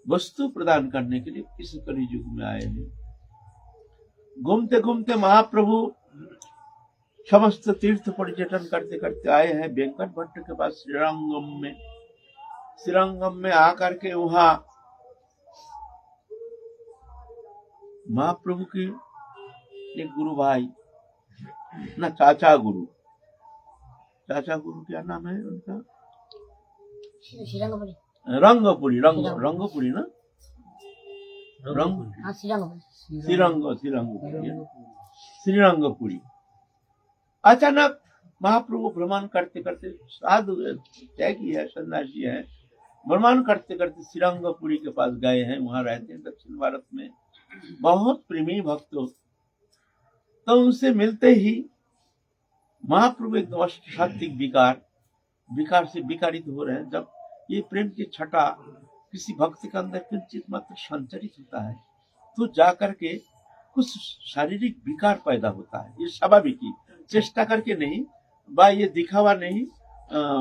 वस्तु प्रदान करने के लिए इस कलि युग में आए हैं। घूमते घूमते महाप्रभु समस्त तीर्थ पर्यटन करते करते आए हैं वेंकट भट्ट के पास श्रीरंगम में। श्रीरंगम में आकर के वहां महाप्रभु के एक गुरु भाई ना, चाचा गुरु क्या नाम है उनका, रंगपुरी, रंगपुरी ना, श्रीरंगपुरी। अचानक महाप्रभु भ्रमण करते करते, साधु त्यागी है, सन्यासी है, भ्रमण करते करते श्रीरंगपुरी के पास गए हैं। वहां रहते हैं दक्षिण भारत में, बहुत प्रेमी भक्त। तो उनसे मिलते ही महाप्रभु एकदम सात्विक विकार से विकारित हो रहे हैं। जब ये प्रेम की छटा किसी भक्त के अंदर किंचित मात्र संचरित होता है, तो जाकर के कुछ शारीरिक विकार पैदा होता है। ये स्वाभाविक ही, चेष्टा करके नहीं, बा ये दिखावा नहीं,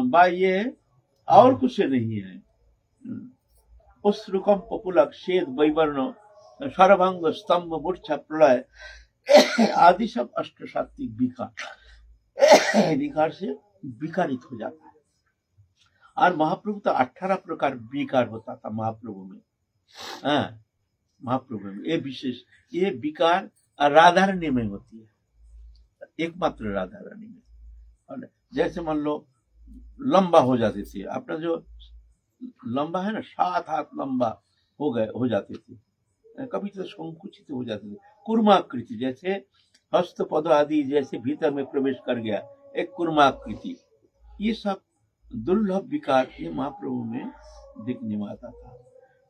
बा ये और कुछ नहीं है। उस्रुकम पपुलक शेद वैवर्ण सर्वांग स्तंभ मूर्छा प्रलय आदि सब अष्ट सात्विक विकार से विकारित हो जाता है। और महाप्रभु तो 18 प्रकार विकार होता था महाप्रभु में। महाप्रभु में ये विशेष, ये विकार राधा रानी में होती है, एकमात्र राधा रानी में। और जैसे मान लो लंबा हो जाते थे, अपना जो लंबा है ना, 7 हाथ लंबा हो जाते थे, कभी तो संकुचित हो जाते थे। कुर्माकृति, जैसे हस्त पद आदि जैसे भीतर में प्रवेश कर गया, एक कुर्माकृति, ये सब दुर्लभ विकार ये महाप्रभु में दिखने में आता था।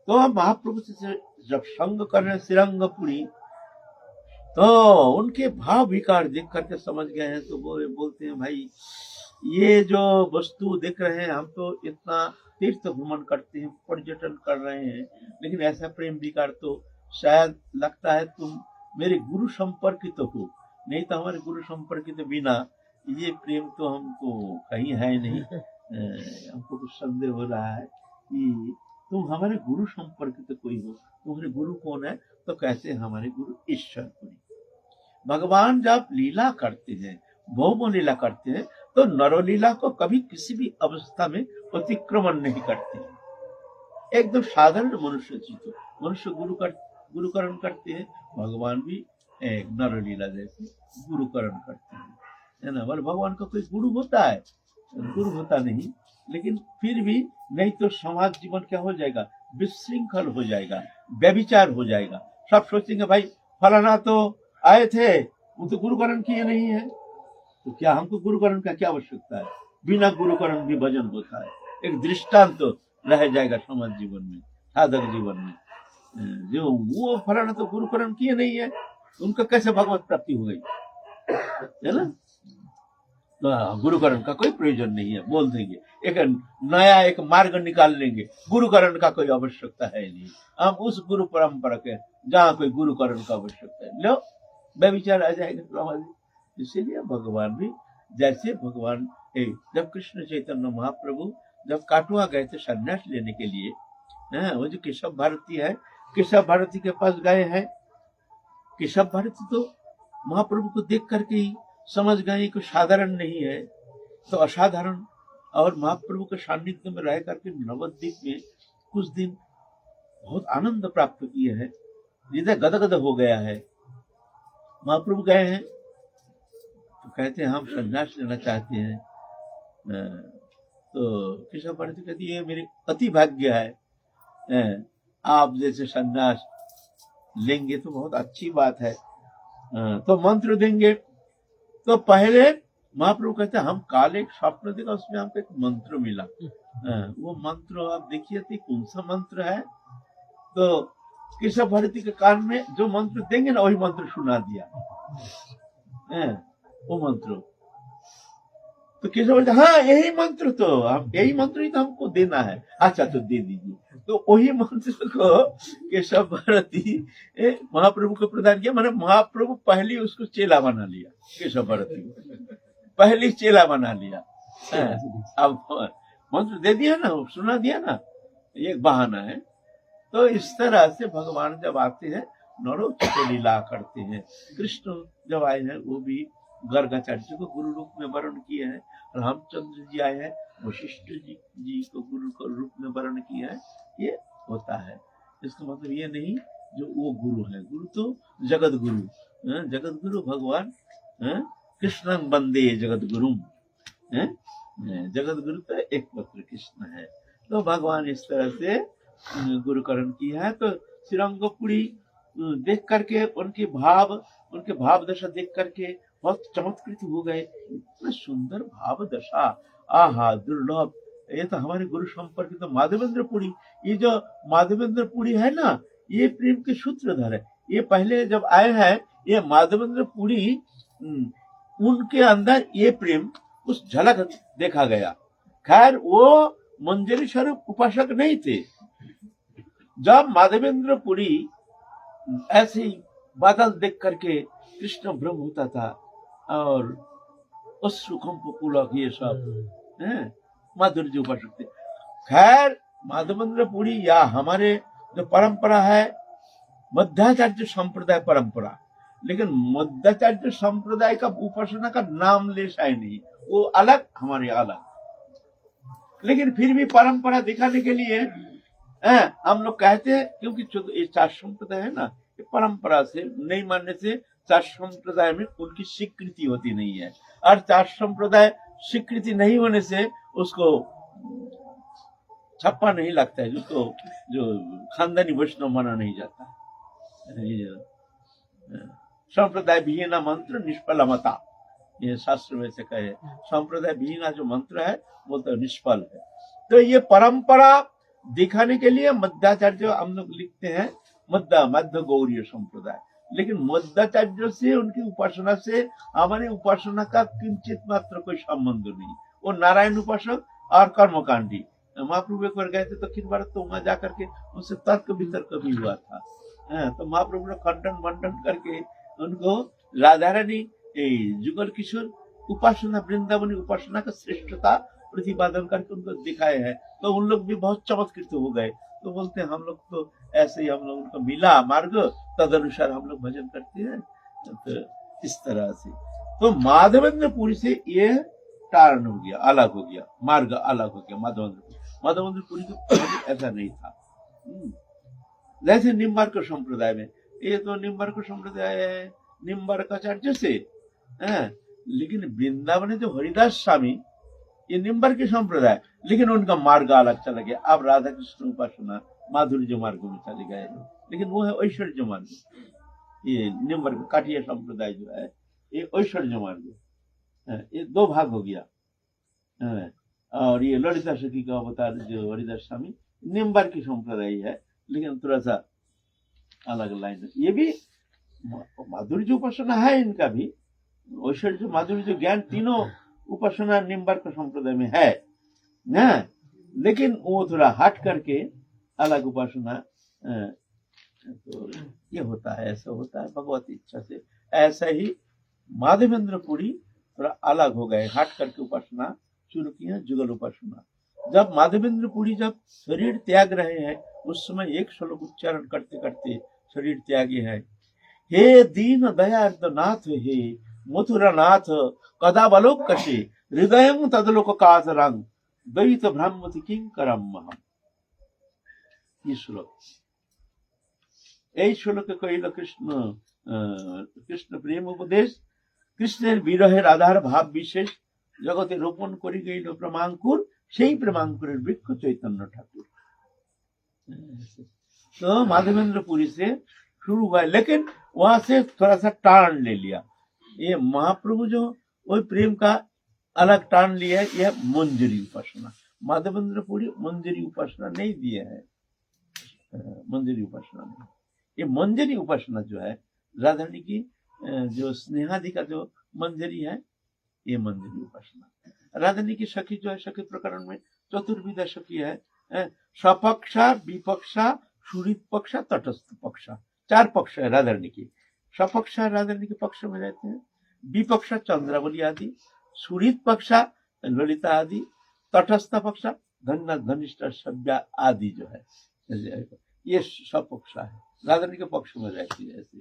तो हम महाप्रभु से जब संग कर रहे श्रीरंगपुरी, तो उनके भाव विकार देख करके समझ गए हैं। तो वो बोलते हैं भाई ये जो वस्तु देख रहे हैं, हम तो इतना तीर्थ भ्रमण करते हैं, पर्यटन कर रहे हैं, लेकिन ऐसा प्रेम विकार तो शायद लगता है तुम मेरे गुरु संपर्कित हो, नहीं तो हमारे गुरु संपर्कित बिना ये प्रेम तो हमको कहीं है नहीं। हमको कुछ संदेह हो रहा है कि तुम हमारे गुरु संपर्कित कोई हो। तुम्हारे गुरु कौन है? तो कहते हैं हमारे गुरु ईश्वरपुरी। भगवान जब लीला करते हैं, भौम लीला करते हैं, तो नरोलीला को कभी किसी भी अवस्था में अतिक्रमण नहीं करते हैं। एकदम साधारण मनुष्य चीज, मनुष्य गुरुकरण करते हैं, भगवान भी नरलीला जैसे गुरुकरण करते हैं, है ना। बोले भगवान का कोई गुरु होता है? गुरु होता नहीं, लेकिन फिर भी नहीं तो समाज जीवन क्या हो जाएगा, विशृंखल हो जाएगा, व्यभिचार हो जाएगा। सब सोचेंगे भाई फलाना तो आए थे, वो तो गुरुकरण किए नहीं है, तो क्या हमको गुरुकरण का क्या आवश्यकता है? बिना गुरुकरण भी भजन होता है। एक दृष्टांत तो रह जाएगा समाज जीवन में, साधक जीवन में। जो वो फलाना तो गुरुकरण किए नहीं है, उनका कैसे भगवत प्राप्ति हो गई, है ना। तो गुरुकरण का कोई प्रयोजन नहीं है, बोल देंगे। एक नया एक मार्ग निकाल लेंगे, गुरुकरण का कोई आवश्यकता है नहीं, हम उस गुरु परंपरा के जहाँ कोई गुरुकरण का आवश्यकता है, लो व्यभिचार आ जाएगा समाज। इसीलिए भगवान भी, जैसे भगवान जब कृष्ण चैतन्य महाप्रभु जब काटवा गए थे संन्यास लेने के लिए, वो जो केशव भारती है, केशव भारती के पास गए हैं। केशव भारती तो महाप्रभु को देख करके ही समझ गए कि साधारण नहीं है, तो असाधारण। और महाप्रभु के सान्निध्य में रह करके नवद्वीप में कुछ दिन बहुत आनंद प्राप्त किए हैं, हृदय गदगद हो गया है। महाप्रभु गए हैं तो कहते हैं हम संन्यास लेना चाहते हैं। तो केशव भारती कहती है मेरी अति भाग्य है, आप जैसे संन्यास लेंगे तो बहुत अच्छी बात है, तो मंत्र देंगे। तो पहले महाप्रभु कहते हैं हम काल एक स्वप्न देखा, उसमें हमको एक मंत्र मिला, वो मंत्र आप देखिए थी कौन सा मंत्र है। तो केशव भारती के कान में जो मंत्र देंगे ना वही मंत्र सुना दिया, वो मंत्र। तो केशव बोलते हाँ यही मंत्र, तो हम यही मंत्र ही तो हमको देना है। अच्छा तो दे दीजिए। तो वही मंत्र को केशव भारती महाप्रभु को प्रदान किया। मैंने महाप्रभु पहले उसको चेला बना लिया, केशव भारती पहले चेला बना लिया। अब मंत्र दे दिया ना, सुना दिया ना, ये बहाना है। तो इस तरह से भगवान जब आते हैं नरोचित लीला करते हैं। कृष्ण जब आए हैं वो भी गर्गाचार्य को गुरु रूप में वर्ण किए हैं। रामचंद्र जी आए हैं, वशिष्ठ जी को गुरु को रूप में वर्ण किया है। ये होता है, इसका मतलब ये नहीं जो वो गुरु है। गुरु तो जगत गुरु, जगत गुरु भगवान कृष्णं वंदे जगत गुरु, जगत गुरु तो एक मात्र कृष्ण है। तो भगवान इस तरह से गुरुकरण किया है। तो श्रीरंगपुरी देख करके उनके भाव दशा देख करके बहुत चमत्कृत हो गए। इतना सुंदर भाव दशा, आहा दुर्लभ। ये तो हमारे गुरु संपर्क तो माधवेंद्र पुरी, ये जो माधवेंद्र पुरी है ना, ये प्रेम के सूत्रधर है। ये पहले जब आए हैं ये माधवेंद्र पुरी, उनके अंदर ये प्रेम उस झलक देखा गया। खैर वो मंजरी स्वरूप उपासक नहीं थे। जब माधवेंद्र पुरी ऐसे बादल देख करके कृष्ण भ्रम होता था और अश्रुकंप पुलक ये सब माधुर्य जी उपासक थे। खैर माधवेंद्र पुरी या हमारे जो परंपरा है मध्याचार्य संप्रदाय परंपरा, लेकिन मध्याचार्य संप्रदाय का उपासना का नाम ले शायद नहीं, वो अलग हमारे अलग। लेकिन फिर भी परंपरा दिखाने के लिए हम लोग कहते हैं, क्योंकि ये चार संप्रदाय है ना, परंपरा से नहीं मानने से चार संप्रदाय में उनकी स्वीकृति होती नहीं है। और चार संप्रदाय स्वीकृति नहीं होने से उसको छप्पा नहीं लगता है, जिसको जो खानदानी वैष्णव माना नहीं जाता। संप्रदाय विहीन मंत्र निष्फल मता, ये शास्त्र में से कहे संप्रदाय विहीन जो मंत्र है वो तो निष्फल है। तो ये परंपरा दिखाने के लिए मध्याचार्य हम लोग लिखते हैं मध्य गौरीय संप्रदाय, लेकिन मध्याचार्य से उनकी उपासना से हमारी उपासना का किंचित मात्र कोई संबंध नहीं। वो नारायण उपासक और कर्मकांडी। महाप्रभु एक बार गए थे दक्षिण भारत, तो वहां जाकर के उनसे तर्क वितर्क भी हुआ था। तो महाप्रभु ने खंडन मंडन करके उनको राधा रानी जुगल किशोर उपासना वृंदावनी उपासना का श्रेष्ठता प्रतिपादन करके उनको दिखाए हैं। तो उन लोग भी बहुत चमत्कृत हो गए। तो बोलते हैं हम लोग तो ऐसे ही हम लोग को मिला मार्ग, तद अनुसार हम लोग भजन करते हैं। तो इस तरह से तो माधवेंद्रपुरी से ये टारण हो गया, अलग हो गया, मार्ग अलग हो गया। माधवेंद्रपुरी तो ऐसा नहीं था। जैसे निम्बार्क संप्रदाय में, ये तो निम्बार्क संप्रदाय है निम्बार्काचार्य से है, लेकिन वृंदावन जो हरिदास स्वामी ये निम्बार्क संप्रदाय, लेकिन उनका मार्ग अलग चला गया। अब राधा कृष्ण उपासना माधुर्य मार्ग में चले गए, लेकिन वो है ऐश्वर्य मार्ग। ये निम्बार्क काटिया संप्रदाय जो है ये ऐश्वर्य मार्ग, ये दो भाग हो गया। और ये ललिता सखी का अवतार जो हरिदास स्वामी निम्बार्क संप्रदाय है, लेकिन थोड़ा सा अलग लाइन है। ये भी माधुर्य उपासना है इनका भी, ऐश्वर्य माधुर्य ज्ञान तीनों उपासना निम्बार्क संप्रदाय में है ना, लेकिन वो थोड़ा हट करके अलग उपासना। तो ये होता है, ऐसा होता है भगवत इच्छा से। ऐसा ही माधवेंद्रपुरी थोड़ा अलग हो गए, हट करके उपासना शुरू की है, जुगल उपासना। जब माधवेंद्रपुरी जब शरीर त्याग रहे हैं, उस समय एक श्लोक उच्चारण करते करते शरीर त्यागे हैं। हे दीन दयार्द नाथ, हे मथुरा नाथ, कदा बलोक कशे हृदय तदलोक काज रंग द्वैत ब्रह्मति किंकरम महम। ये श्लोक, এই শ্লোকে কইল কৃষ্ণ প্রেম উপদেশ, কৃষ্ণের বিরহের আধার ভাব বিশেষ জগতে রোপণ করি গইল প্রেমাঙ্কুর, সেই প্রেমাঙ্কুরের বৃক্ষ চৈতন্য ঠাকুর। तो माधवेंद्रपुरी से शुरू हुआ, लेकिन वहां से थोड़ा सा टर्न ले लिया। ये महाप्रभु जो वही प्रेम का अलग टर्न लिया है, यह मंजरी उपासना। माधवेंद्रपुरी मंजरी उपासना नहीं दिया है, मंजरी उपासना नहीं। ये मंजरी उपासना जो है राधारानी की जो स्नेहादि का जो मंजरी है, ये मंजरी उपासना। राधारानी की सखी जो है, सखी प्रकरण में चतुर्विधा सखी है, सपक्षा विपक्षा सुहृद पक्षा तटस्थ पक्षा, चार पक्ष है राधारानी की। सपक्षा राधारानी के पक्ष में रहते हैं, विपक्षा चंद्रावली आदि, सुहृद पक्षा ललिता आदि, तटस्थ पक्षा धन्य धनिष्ठ सभ्या आदि जो है, ये सपक्षा है राधारानी के पक्ष में रहती है ऐसे।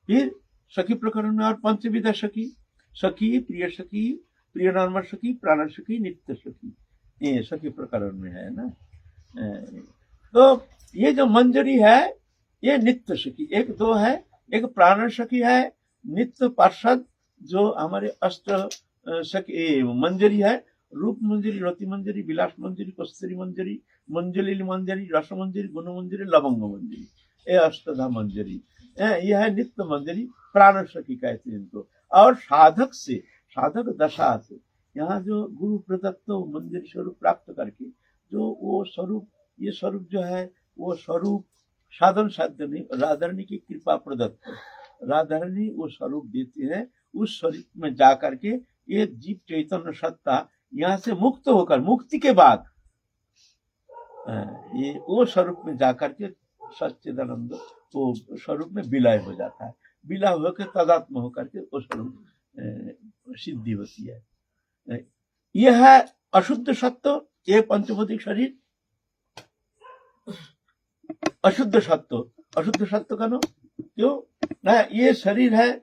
फिर सखी प्रकरण में और पंचविधा सखी, सखी प्रिय सखी, प्रिय नर्म सखी, प्राण सखी, नित्य सखी, ये सखी प्रकरण में है ना। तो ये जो मंजरी है ये नित्य सखी, एक दो है, एक प्राण सखी है, नित्य पार्षद जो हमारे अष्ट सखी मंजरी है, रूप मंजरी, रति मंजरी, विलास मंजरी, कस्तूरी मंजरी, मंजली मंजरी, रस मंजरी, गुण मंजरी, लवंग मंजरी, ये अष्टधा मंजरी, यह है नित्य मंजरी, प्राण सखी कहते हैं इनको। और साधक से, साधक दशा से, यहाँ जो गुरु प्रदत्त मंजरी स्वरूप प्राप्त करके जो वो स्वरूप, ये स्वरूप जो है वो स्वरूप साधन साध्य नहीं, राधारानी की कृपा प्रदत्त, राधारानी वो स्वरूप देती है। उस स्वरूप में जा करके ये जीव चैतन्य सत्ता यहाँ से मुक्त होकर, मुक्ति के बाद ये वो स्वरूप में जाकर के सच्चिदानंद वो स्वरूप में विलय हो जाता है। विलय होकर तदात्म होकर के वो स्वरूप सिद्धि होती है। यह है अशुद्ध सत्व, ये पंचभौतिक शरीर अशुद्ध सत्व। अशुद्ध सत्व का क्यों ना, ये शरीर है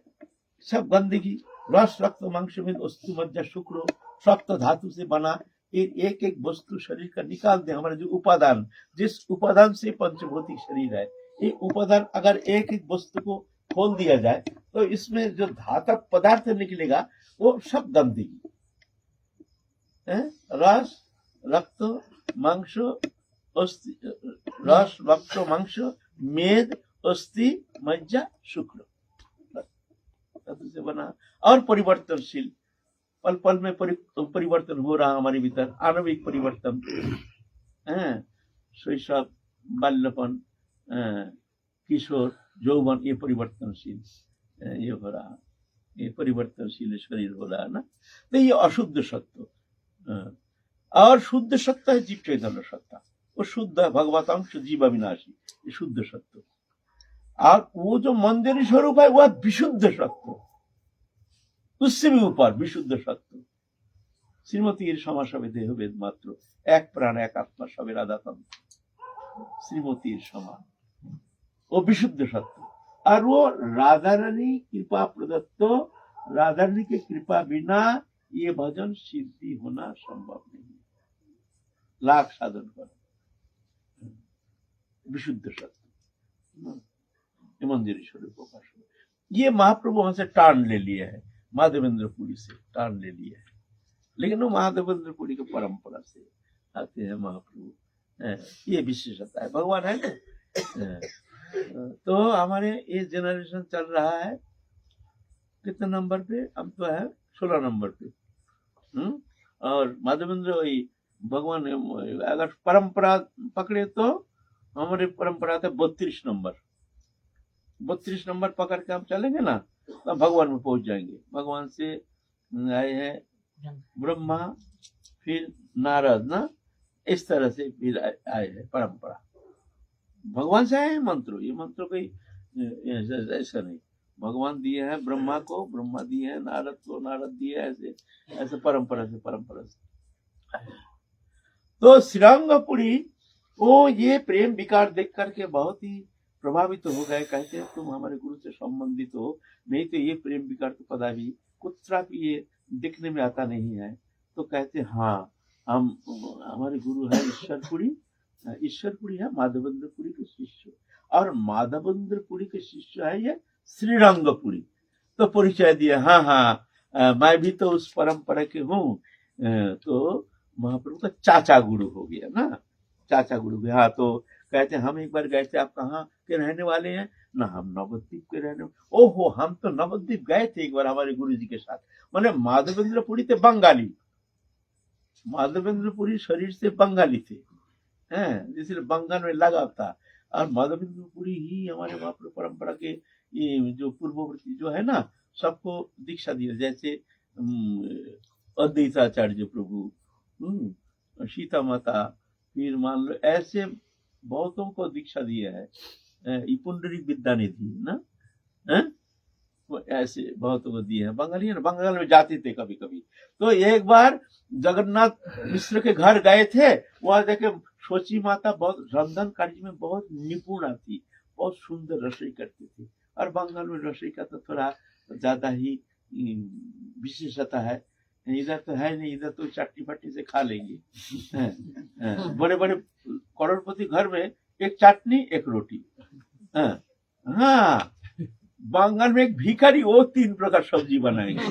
सब गंदगी, रस रक्त मांस में वस्तु मज्जा शुक्र सप्त धातु से बना एक एक वस्तु शरीर का निकाल दे। हमारे जो उपादान, जिस उपादान से पंचभौतिक शरीर है, ये उपादान अगर एक एक वस्तु को खोल दिया जाए तो इसमें जो धातक पदार्थ निकलेगा वो सब गंदगी, रस रक्त मांस, रस रक्त मांस मेद, अस्थि, मज्जा, शुक्र से बना और परिवर्तनशील, पल पल में परिवर्तन हो रहा हमारे भीतर, आणविक परिवर्तन, शैशव, बाल्यपन, किशोर, यौवन, ये परिवर्तनशील ये हो रहा, ये परिवर्तनशील शरीर हो रहा है ना। तो ये अशुद्ध सत्व, और शुद्ध सत्व है जीव चैतन्य सत्ता, वो शुद्ध है, भगवतांश जीव अविनाशी, ये शुद्ध सत्व। और वो जो मंदिर स्वरूप है वह विशुद्ध सत्व, उससे भी ऊपर विशुद्ध सत्व। श्रीमतीर समा सबे देह वेद मात्र, एक प्राण एक आत्मा सबे राधा तंत्र, श्रीमतीर समा, वो विशुद्ध सत्व। और वो राधा रानी कृपा प्रदत्त, राधा रानी के कृपा बिना ये भजन सिद्धि होना संभव नहीं है, लाख साधन करो, विशुद्ध सत्व, मंदिर स्वरूप का। ये महाप्रभु वहां से टान ले लिया है, माधवेंद्रपुरी से टान ले लिया है, लेकिन वो माधवेंद्रपुरी की परंपरा से आते हैं महाप्रभु, ये विशेषता है, भगवान है ना। तो हमारे ये जनरेशन चल रहा है कितने नंबर पे, हम तो है 16 नंबर पे, और माधवेंद्र वही भगवान, अगर परंपरा पकड़े तो हमारे परंपरा था 32 नंबर, 32 नंबर पकड़ के हम चलेंगे ना तो भगवान में पहुंच जाएंगे। भगवान से आए हैं ब्रह्मा, फिर नारद ना, इस तरह से फिर आए हैं परंपरा, भगवान से आए हैं मंत्र। ये मंत्र कोई ऐसा नहीं, भगवान दिए हैं ब्रह्मा को, ब्रह्मा दिए हैं नारद को, नारद दिए, ऐसे ऐसे परंपरा से तो श्रीरंगपुरी वो ये प्रेम विकार देख करके बहुत ही प्रभावित हो गए, कहते हैं तुम हमारे गुरु से संबंधित हो, नहीं तो ये प्रेम विकार तो पता भी कुत्रा भी ये दिखने में आता नहीं है। तो कहते हाँ, हम हमारे गुरु है ईश्वरपुरी, ईश्वरपुरी है माधवेंद्रपुरी के शिष्य, और माधवेंद्रपुरी के शिष्य है ये श्रीरंगपुरी। तो परिचय दिया, हाँ हाँ मैं भी तो उस परंपरा के हूँ। तो महाप्रभु का चाचा गुरु हो गया ना, चाचा गुरु गया। हाँ, तो कहते हैं हम एक बार गए थे, आप कहाँ के रहने वाले हैं ना, हम नवद्वीप के रहने। ओहो, हम तो नवद्वीप गए थे एक बार हमारे गुरु जी के साथ। माने माधवेंद्रपुरी थे बंगाली, माधवेंद्रपुरी शरीर से बंगाली थे, हैं, इसलिए बंगाल में लगाव था। और माधवेंद्रपुरी ही हमारे महाप्रभु परंपरा के ये जो पूर्ववर्ती जो है ना, सबको दीक्षा दिया, जैसे अद्वैताचार्य प्रभु, सीता माता, फिर मान लो ऐसे बहुतों को दीक्षा दिया है, पुंडरीक विद्यानिधि ना, ऐसे बहुतों को दिए हैं। बंगाली ना, बंगाल में जाते थे कभी कभी। तो एक बार जगन्नाथ मिश्र के घर गए थे, वहां देखे सोची माता बहुत रंधन कार्य में बहुत निपुण थी, बहुत सुंदर रसोई करती थी। और बंगाल में रसोई का तो थोड़ा ज्यादा ही विशेषता है, इधर तो है नहीं, इधर तो चटनी पट्टी से खा लेंगे। बड़े बड़े करोड़पति घर में एक चटनी एक रोटी। हाँ, बंगाल में एक भिखारी वो 3 प्रकार सब्जी बनाएंगे।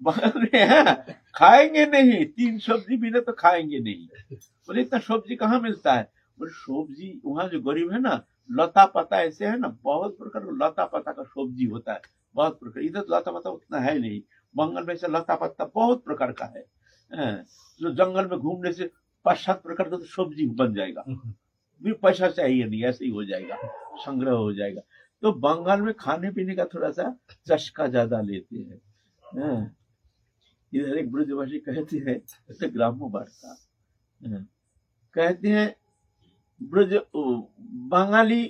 बंगाल में खाएंगे नहीं, 3 सब्जी बिना तो खाएंगे नहीं। बोले इतना सब्जी कहाँ मिलता है? बोले सब्जी वहाँ जो गरीब है ना, लता पता ऐसे है ना, बहुत प्रकार का लता पता का सब्जी होता है, बहुत प्रकार। इधर लता पता उतना है नहीं, बंगाल में ऐसा लता पत्ता बहुत प्रकार का है। जो जंगल में घूमने से 5-7 प्रकार का तो सब्जी बन जाएगा, भी पैसा चाहिए नहीं, ऐसे ही हो जाएगा, संग्रह हो जाएगा। तो बंगाल में खाने पीने का थोड़ा सा चस्का ज्यादा लेते हैं। इधर एक ब्रजवासी कहते हैं, तो ग्राम्य वार्ता कहते हैं, ब्रज बंगाली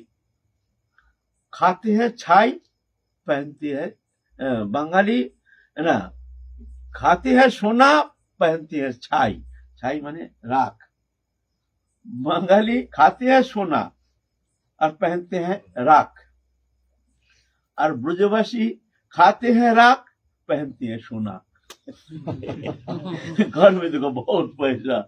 खाते हैं छाई, पहनते हैं बंगाली ना, खाते हैं सोना, पहनते हैं छाई, छाई माने राख। बंगाली खाते हैं सोना और पहनते हैं राख, और ब्रजवासी खाते हैं राख, पहनते हैं सोना। घर में देखो बहुत पैसा,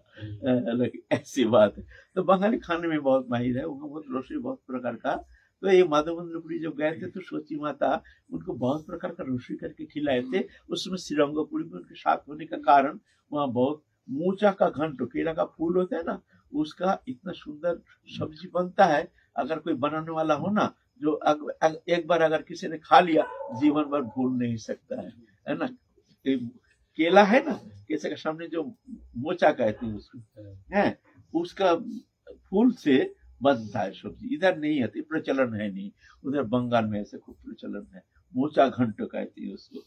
ऐसी बात है। तो बंगाली खाने में बहुत माहिर है, वहाँ बहुत रसोई बहुत प्रकार का। तो ये माधवेंद्रपुरी जब गए थे तो सोची माता उनको बहुत प्रकार का रसोई करके खिलाए थे। उसमें श्रीरंगपुरी में उनके साथ होने का कारण वहाँ बहुत मूचा का घंट, केला का फूल होता है ना, उसका इतना सुंदर सब्जी बनता है। अगर कोई बनाने वाला हो ना, जो एक बार अगर किसी ने खा लिया जीवन भर भूल नहीं सकता है ना। केला है ना, केले के सामने जो मोचा कहते हैं उसको, है उसका फूल से बनता है सब्जी। इधर नहीं है, प्रचलन है नहीं, उधर बंगाल में ऐसे खूब प्रचलन है। मोचा घंट कहते हैं उसको।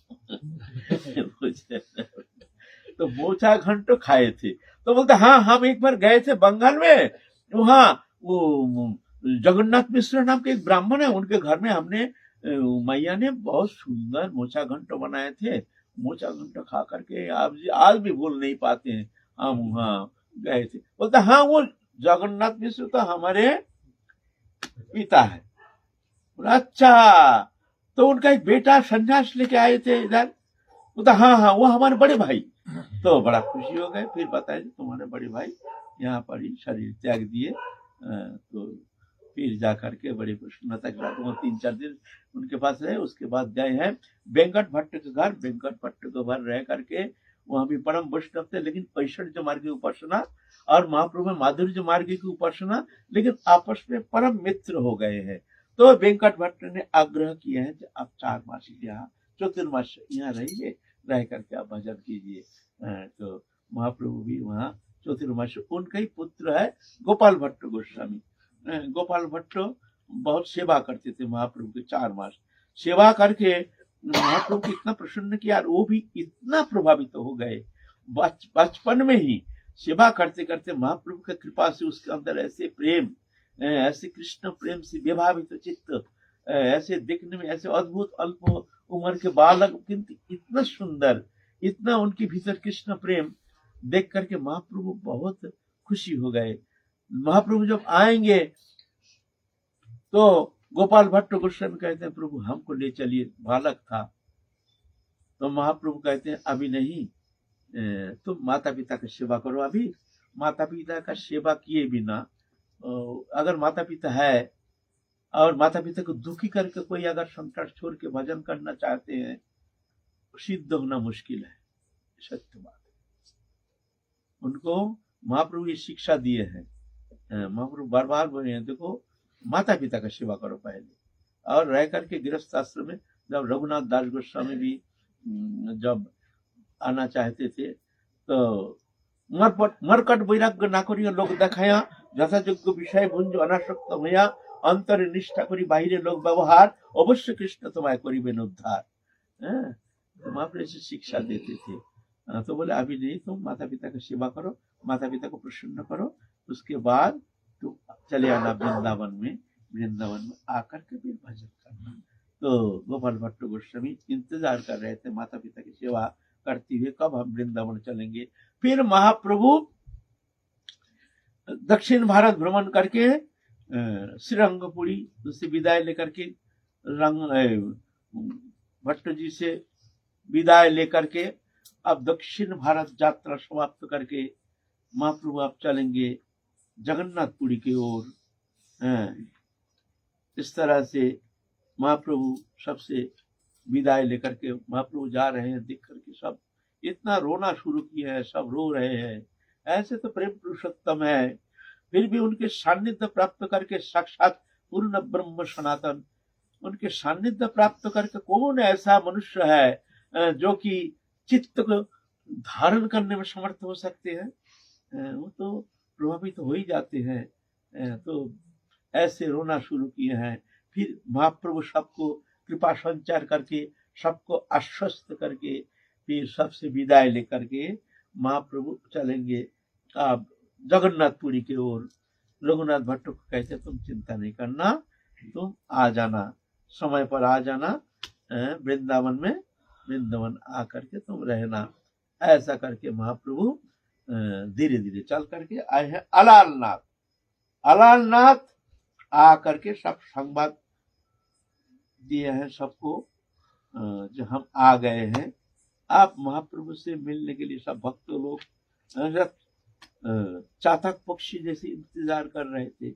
तो मोचा घंट खाए थे, तो बोलते हाँ हम एक बार गए थे बंगाल में, वहाँ वो जगन्नाथ मिश्र नाम के एक ब्राह्मण है, उनके घर में हमने मैया ने बहुत सुंदर मोचा घंट बनाए थे। मोचा घंट खा करके आज भी भूल नहीं पाते हैं, हम वहाँ गए थे। बोलते हाँ वो जगन्नाथ मिश्र तो हमारे पिता है। अच्छा, तो उनका एक बेटा संन्यास लेके आए थे इधर। बोलता हाँ हाँ वो हमारे बड़े भाई। तो बड़ा खुशी हो गए, फिर बताए तुम्हारे बड़े भाई यहाँ पर ही शरीर त्याग दिए। तो फिर जा करके बड़ी प्रसन्नता के साथ वो 3-4 दिन उनके पास रहे। उसके बाद गए हैं वेंकट भट्ट के घर। वेंकट भट्ट के घर रह करके वहां भी परम वैष्णव थे, लेकिन ऐश्वर्य मार्ग की उपासना और महाप्रभु में माधुर्य मार्ग की उपासना, लेकिन आपस में परम मित्र हो गए हैं। तो वेंकट भट्ट ने आग्रह किया है कि आप 4 मास यहाँ चतुर्मास यहाँ रहिए, रह करके आप भजन कीजिए। तो महाप्रभु भी वहाँ चतुर्मास, उनका ही पुत्र है गोपाल भट्ट गोस्वामी। गोपाल भट्ट बहुत सेवा करते थे महाप्रभु के। 4 मास सेवा करके महाप्रभु को इतना प्रसन्न किया, और वो भी इतना प्रभावित हो गए बचपन में ही सेवा करते करते। महाप्रभु की कृपा से उसके अंदर ऐसे प्रेम, ऐसे कृष्ण प्रेम से विभावित चित्त, ऐसे दिखने में ऐसे अद्भुत अल्प उम्र के बालक, किंतु इतना सुंदर, इतना उनके भीतर कृष्ण प्रेम देख करके महाप्रभु बहुत खुशी हो गए। महाप्रभु जब आएंगे तो गोपाल भट्ट गोस्वामी कहते हैं प्रभु हमको ले चलिए, बालक था। तो महाप्रभु कहते हैं अभी नहीं, तुम माता पिता की सेवा करो। अभी माता पिता का सेवा किए बिना, अगर माता पिता है और माता पिता को दुखी करके कोई अगर संकट छोड़ के भजन करना चाहते हैं, सिद्ध होना मुश्किल है, सत्य बात है। उनको महाप्रभु ये शिक्षा दिए हैं। महाप्रभु बार बार बोले हैं देखो माता पिता का सेवा करो पहले, और रह करके गृहस्थ आश्रम में। जब रघुनाथ दास गोस्वामी भी जब आना चाहते थे तो मरकट वैराग्य ना करियो लोक देखाया, যথাযোগ্য বিষয় ভুঞ্জ অনাসক্ত হইয়া অন্তরে নিষ্ঠা করি বাহিরে লোক ব্যবহার, अवश्य कृष्ण तुम्हारे करीबेन उद्धार। तो महाप्रभु ऐसे शिक्षा देते थे। तो बोले अभी नहीं, तुम माता पिता की सेवा करो, माता पिता को प्रसन्न करो, उसके बाद तुम चले आना वृंदावन में, वृंदावन में आकर के फिर भजन करना। तो गोपाल भट्ट गोस्वामी इंतजार कर रहे थे माता पिता की सेवा करते हुए, कब हम वृंदावन चलेंगे। फिर महाप्रभु दक्षिण भारत भ्रमण करके श्रीरंगपुरी से विदाई लेकर के, भट्ट जी से विदाई लेकर के अब दक्षिण भारत यात्रा समाप्त करके महाप्रभु आप चलेंगे जगन्नाथपुरी की ओर। इस तरह से महाप्रभु सबसे विदाई लेकर के महाप्रभु जा रहे हैं। देख करके सब इतना रोना शुरू किया है, सब रो रहे हैं। ऐसे तो प्रेम पुरुषोत्तम है, फिर भी उनके सान्निध्य प्राप्त करके साक्षात पूर्ण ब्रह्म सनातन, उनके सान्निध्य प्राप्त करके कौन ऐसा मनुष्य है जो कि चित्त को धारण करने में समर्थ हो सकते हैं। वो तो प्रभावित हो ही जाते हैं। तो ऐसे रोना शुरू किए हैं। फिर महाप्रभु सबको कृपा संचार करके, सबको आश्वस्त करके, फिर सबसे विदाई लेकर के महाप्रभु चलेंगे अब जगन्नाथपुरी की ओर। रघुनाथ भट्ट को कहते तुम चिंता नहीं करना, तुम आ जाना, समय पर आ जाना वृंदावन में, वृंदावन आकर के तुम रहना। ऐसा करके महाप्रभु धीरे धीरे चल करके आए हैं अलालनाथ। अलालनाथ आकर के सब संवाद दिए हैं सबको, जो हम आ गए हैं। आप महाप्रभु से मिलने के लिए सब भक्त लोग चातक पक्षी जैसे इंतजार कर रहे थे,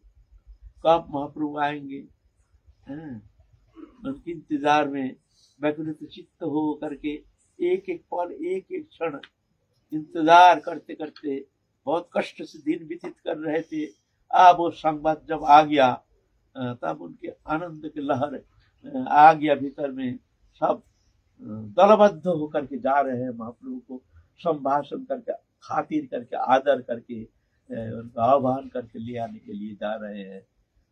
कब महाप्रभु आएंगे। उनके इंतजार में व्याकुलित चित्त हो करके एक एक पल, एक एक क्षण इंतजार करते करते बहुत कष्ट से दिन व्यतीत कर रहे थे। अब वो संवाद जब आ गया तब उनके आनंद की लहर आ गया भीतर में। सब दलबद्ध होकर के जा रहे हैं, महाप्रभु को संभाषण करके, खातिर करके, आदर करके, उनका आह्वान करके ले आने के लिए जा रहे हैं।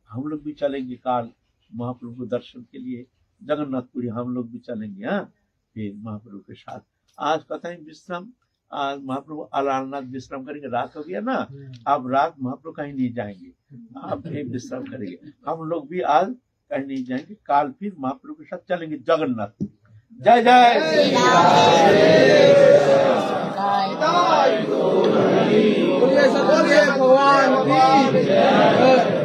हम लोग भी चलेंगे काल महाप्रभु को दर्शन के लिए जगन्नाथपुरी, हम लोग भी चलेंगे। हाँ, फिर महाप्रभु के साथ आज कथा विश्राम, आज महाप्रभु अलारनाथ विश्राम करेंगे, रात हो गया ना, अब रात महाप्रभु कहीं नहीं जाएंगे, आप एक विश्राम करेंगे। हम लोग भी आज कहीं नहीं जाएंगे, काल फिर महाप्रभु के साथ चलेंगे जगन्नाथ। जय जय भगवान की